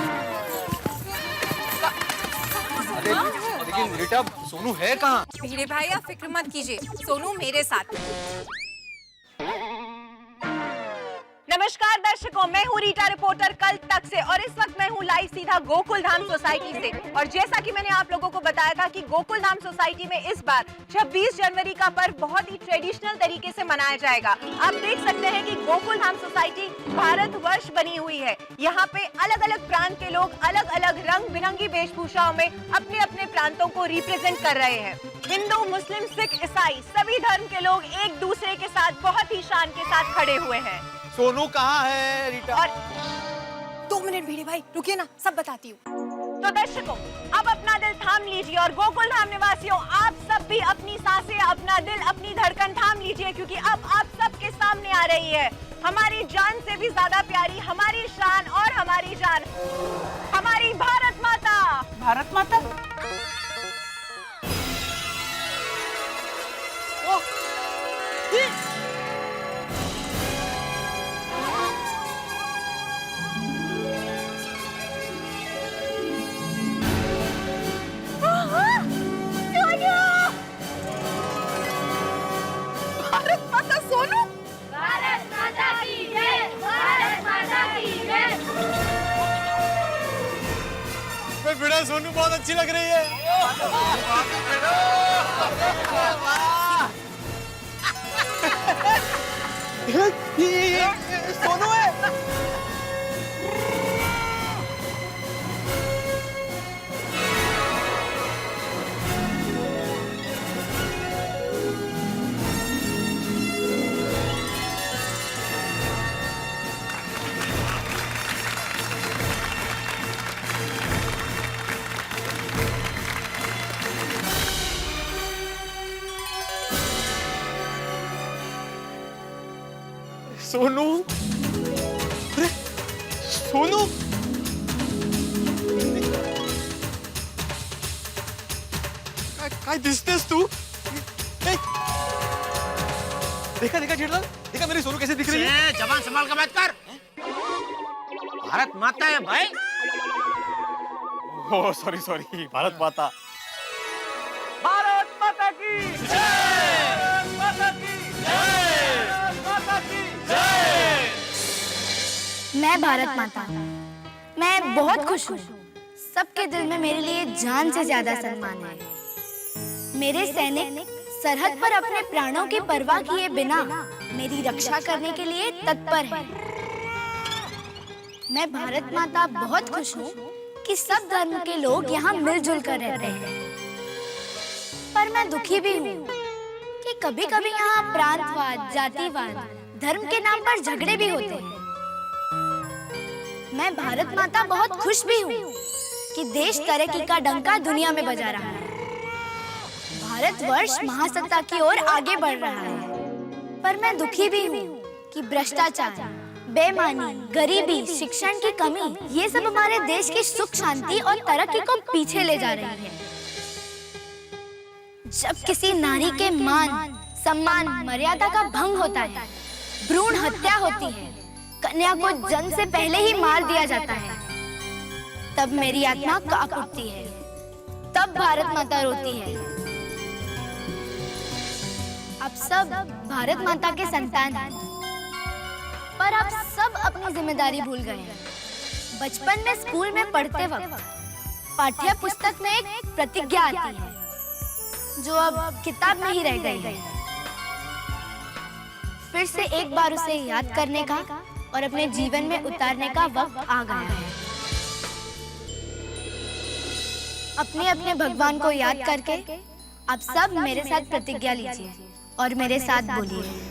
रीटा, सोनू है कहाँ? भिड़े भाई, आप फिक्र मत कीजिए, सोनू मेरे साथ। नमस्कार दर्शकों, मैं हूँ रीटा, रिपोर्टर कल तक से, और इस वक्त मैं हूँ लाइव सीधा गोकुल धाम सोसाइटी से। और जैसा कि मैंने आप लोगों को बताया था कि गोकुल धाम सोसाइटी में इस बार 26 जनवरी का पर्व बहुत ही ट्रेडिशनल तरीके से मनाया जाएगा। आप देख सकते हैं कि गोकुल धाम सोसाइटी भारतवर्ष बनी हुई है। यहाँ पे अलग अलग प्रांत के लोग अलग अलग रंग बिरंगी वेशभूषाओं में अपने अपने प्रांतों को रिप्रेजेंट कर रहे हैं। हिंदू, मुस्लिम, सिख, ईसाई सभी धर्म के लोग एक दूसरे के साथ बहुत ही शान के साथ खड़े हुए हैं। सोनू कहाँ है रीटा? और 2 मिनट भिड़े भाई, रुकिए ना, सब बताती हूँ। तो दर्शकों, अब अपना दिल थाम लीजिए, और गोकुल धाम निवासियों, आप सब भी अपनी सांसें, अपना दिल, अपनी धड़कन थाम लीजिए, क्योंकि अब आप सबके सामने आ रही है हमारी जान से भी ज्यादा प्यारी, हमारी शान और हमारी जान, हमारी भारत माता। भारत माता? भारत माता सोनू? भारत माता की जय, भारत माता की जय। बेटा, सोनू बहुत अच्छी लग रही है। सोनू है। सोनू, अरे सोनू, काय दिसतेस तू? ए, देखा देखा जेठलाल, देखा मेरी सोनू कैसे दिख रही है? जबान संभाल कर बात कर। भारत माता है भाई। ओह सॉरी भारत माता। भारत माता की जय, माता की जय, माता की जय। मैं भारत माता, मैं बहुत खुश हूँ। सबके दिल में मेरे लिए जान से ज्यादा सम्मान है। मेरे सैनिक सरहद पर अपने प्राणों की परवाह किए बिना मेरी रक्षा करने के लिए तत्पर हैं। मैं भारत माता बहुत खुश हूँ कि सब धर्म के लोग यहाँ मिलजुल कर रहते हैं। पर मैं दुखी भी हूँ कि कभी-कभी यहाँ प्रांतवाद, जातिवाद, धर्म के नाम पर झगड़े भी होते हैं। मैं भारत माता बहुत खुश भी हूँ कि देश तरक्की का डंका दुनिया में बजा रहा है। भारतवर्ष महासत्ता की ओर आगे बढ़ रहा है। पर मैं दुखी भी हूँ कि भ्रष्टाचार, बेईमानी, गरीबी, शिक्षण की कमी, ये सब हमारे देश की सुख शांति और तरक्की को पीछे ले जा रही है। जब किसी नारी के मान, सम्मान, मर्यादा का भंग होता है, भ्रूण हत्या होती है, कन्या को जन्म से पहले ही मार दिया जाता है, तब मेरी आत्मा कांप उठती है। तब भारत माता रोती है। आप सब भारत माता के संतान हैं, पर आप सब अपनी जिम्मेदारी भूल गए हैं। बचपन में स्कूल में पढ़ते वक्त पाठ्य पुस्तक में एक प्रतिज्ञा आती है जो अब किताब में ही रह गई है। फिर से एक बार उसे याद करने का और अपने जीवन में उतारने का वक्त आ गया है। अपने अपने भगवान को याद करके आप सब मेरे साथ प्रतिज्ञा लीजिए और मेरे साथ बोलिए।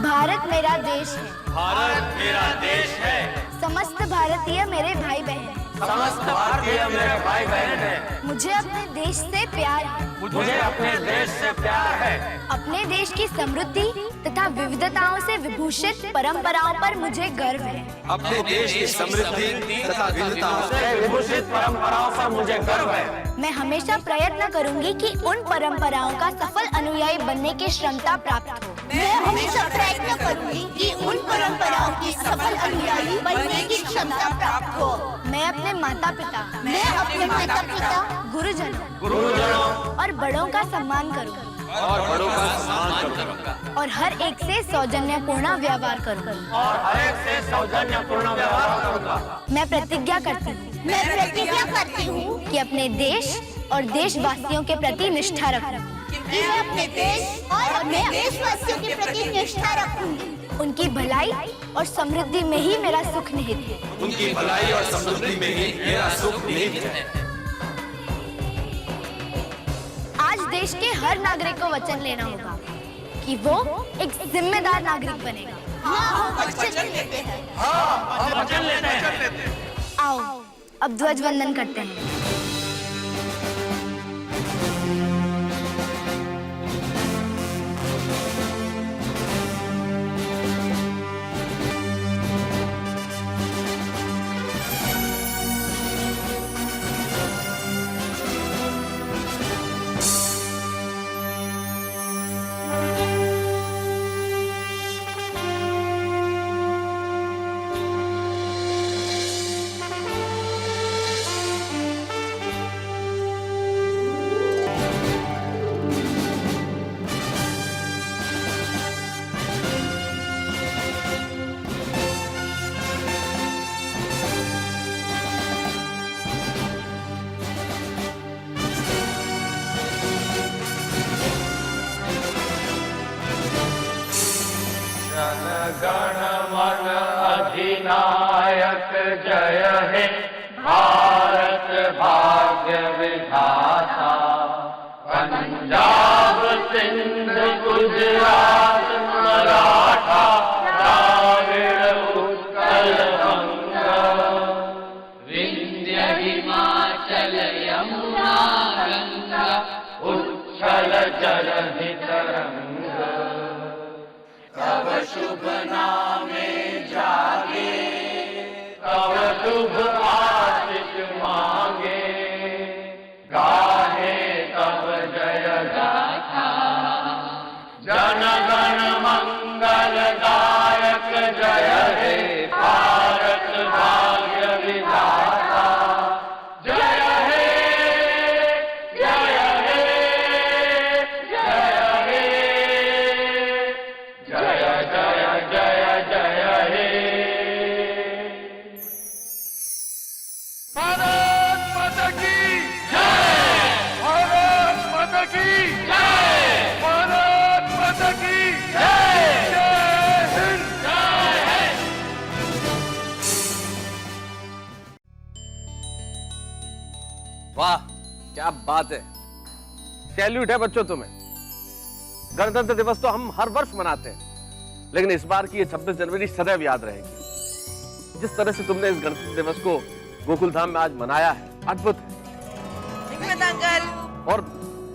भारत मेरा देश है। भारत मेरा देश है। समस्त भारतीय मेरे भाई बहन। समस्त भारतीय मेरे भाई बहन हैं। मुझे अपने देश से प्यार है। मुझे अपने देश से प्यार है। अपने देश की समृद्धि तथा विविधताओं से विभूषित परंपराओं पर मुझे गर्व है। अपने देश की समृद्धि तथा विविधताओं से विभूषित परंपराओं पर मुझे गर्व है। मैं हमेशा प्रयत्न करूंगी कि उन परंपराओं का सफल अनुयायी बनने की क्षमता प्राप्त हो। मैं हमेशा प्रयत्न करूंगी कि उन परंपराओं की सफल अनुयायी बनने की क्षमता प्राप्त हो। मैं अपने माता पिता, गुरुजनों और बड़ों का सम्मान करूंगी और हर एक से सौजन्यपूर्ण व्यवहार करूंगी। मैं प्रतिज्ञा करती हूँ कि अपने देश और देशवासियों के प्रति निष्ठा रखूंगी। मैं अपने देश और अपने देशवासियों के प्रति निष्ठा रखूंगी। उनकी भलाई और समृद्धि में ही मेरा सुख निहित है। उनकी भलाई और समृद्धि में ही मेरा सुख निहित है। आज देश के हर नागरिक को वचन लेना होगा कि वो एक जिम्मेदार नागरिक बनेगा। हम वचन लेते हैं। हम वचन लेते हैं। आओ अब ध्वज वंदन करते हैं। गण मन अधिनायक जय हे भारत भाग्य विधाता। पंजाब सिंध गुजरात मराठा द्राविड़ उत्कल बंग। विंध्य हिमाचल यमुना गंगा उच्छल जलधि तरंग। तब शुभ नामे जागे तब शुभ आशिष मांगे। गाहे तब जय गाथा जन गण मंगल भारत माता की जय, भारत माता की जय, भारत माता की जय, जय हिंद, जय हिंद। वाह क्या बात है, सैल्यूट है बच्चों तुम्हें। गणतंत्र दिवस तो हम हर वर्ष मनाते हैं, लेकिन इस बार की ये 26 जनवरी सदैव याद रहेगी। जिस तरह से तुमने इस गणतंत्र दिवस को गोकुल धाम में आज मनाया है, अद्भुत है। अंकल। और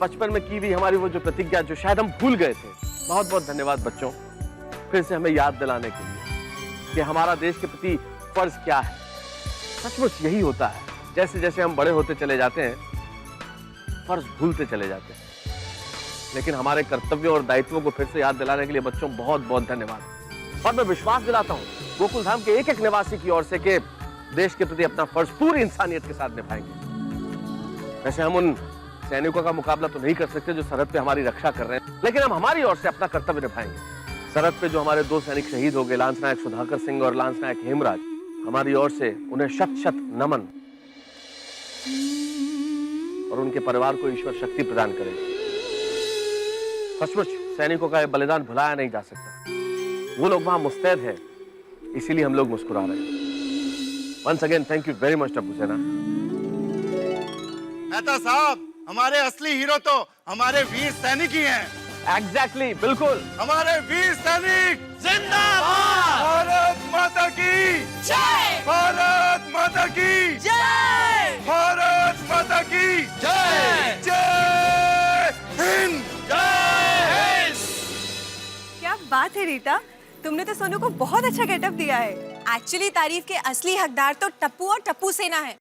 बचपन में की हुई हमारी वो जो प्रतिज्ञा जो शायद हम भूल गए थे, बहुत बहुत धन्यवाद बच्चों, फिर से हमें याद दिलाने के लिए कि हमारा देश के प्रति फर्ज क्या है। सचमुच यही होता है, जैसे जैसे हम बड़े होते चले जाते हैं फर्ज भूलते चले जाते हैं, लेकिन हमारे कर्तव्यों और दायित्वों को फिर से याद दिलाने के लिए बच्चों बहुत बहुत धन्यवाद। और मैं विश्वास दिलाता हूँ गोकुल धाम के एक एक निवासी की ओर से कि देश के प्रति अपना फर्ज पूरी इंसानियत के साथ निभाएंगे। वैसे हम उन सैनिकों का मुकाबला तो नहीं कर सकते जो सरहद पे हमारी रक्षा कर रहे हैं, लेकिन हम हमारी ओर से अपना कर्तव्य निभाएंगे। सरहद पे जो हमारे 2 सैनिक शहीद हो गए, लांस नायक सुधाकर सिंह और लांस नायक हेमराज, हमारी ओर से उन्हें शत शत नमन, और उनके परिवार को ईश्वर शक्ति प्रदान करे। सचमुच सैनिकों का यह बलिदान भुलाया नहीं जा सकता। वो लोग वहां मुस्तैद है, इसीलिए हम लोग मुस्कुरा रहे हैं। Once again thank you very much Tappu Sena. Mehta साहब, हमारे असली हीरो तो हमारे वीर सैनिक ही हैं। एग्जैक्टली, बिल्कुल। हमारे वीर सैनिक जिंदाबाद। भारत माता की जय, भारत माता की जय, भारत माता की जय, जय हिंद, जय हिंद। क्या बात है रीता, तुमने तो सोनू को बहुत अच्छा गेटअप दिया है। एक्चुअली तारीफ के असली हकदार तो टप्पू और टप्पू सेना है,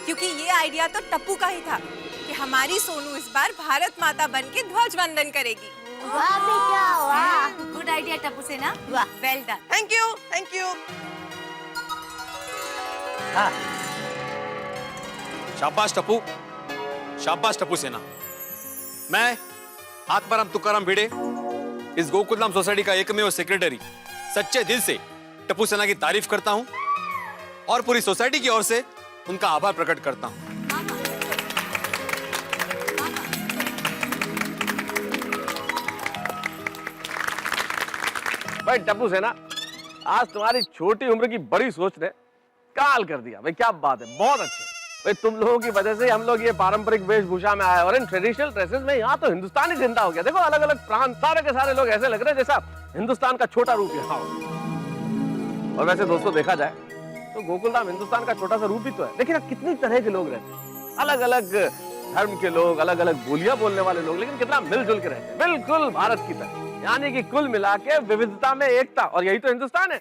क्योंकि ये आइडिया तो टप्पू का ही था कि हमारी सोनू इस बार भारत माता बन के ध्वज वंदन करेगी। वाह बेटा वाह, गुड आइडिया टप्पू सेना, वाह, well done. Thank you, thank you. शाबाश टप्पू, शाबाश टप्पू सेना। मैं आत्माराम तुकाराम भिड़े, इस गोकुलधाम सोसाइटी का एकमेव सेक्रेटरी, सच्चे दिल से टप्पू सेना की तारीफ करता हूं और पूरी सोसाइटी की ओर से उनका आभार प्रकट करता हूं। भाई टप्पू सेना, आज तुम्हारी छोटी उम्र की बड़ी सोच ने काल कर दिया। भाई क्या बात है, बहुत अच्छे। भाई तुम लोगों की वजह से हम लोग ये पारंपरिक वेशभूषा में आए और इन ट्रेडिशनल ड्रेसेस में यहाँ तो हिंदुस्तानी जिंदा हो गया। देखो अलग अलग प्रांत, सारे के सारे लोग ऐसे लग रहे हैं जैसा हिंदुस्तान का छोटा रूप यहाँ हो। और वैसे दोस्तों देखा जाए तो गोकुलधाम हिंदुस्तान का छोटा सा रूप ही तो है। लेकिन अब कितनी तरह के लोग रहते हैं, अलग अलग धर्म के लोग, अलग अलग बोलियां बोलने वाले लोग, लेकिन कितना मिलजुल के रहते हैं, बिल्कुल भारत की तरह। यानी कि कुल मिला के विविधता में एकता, और यही तो हिंदुस्तान है।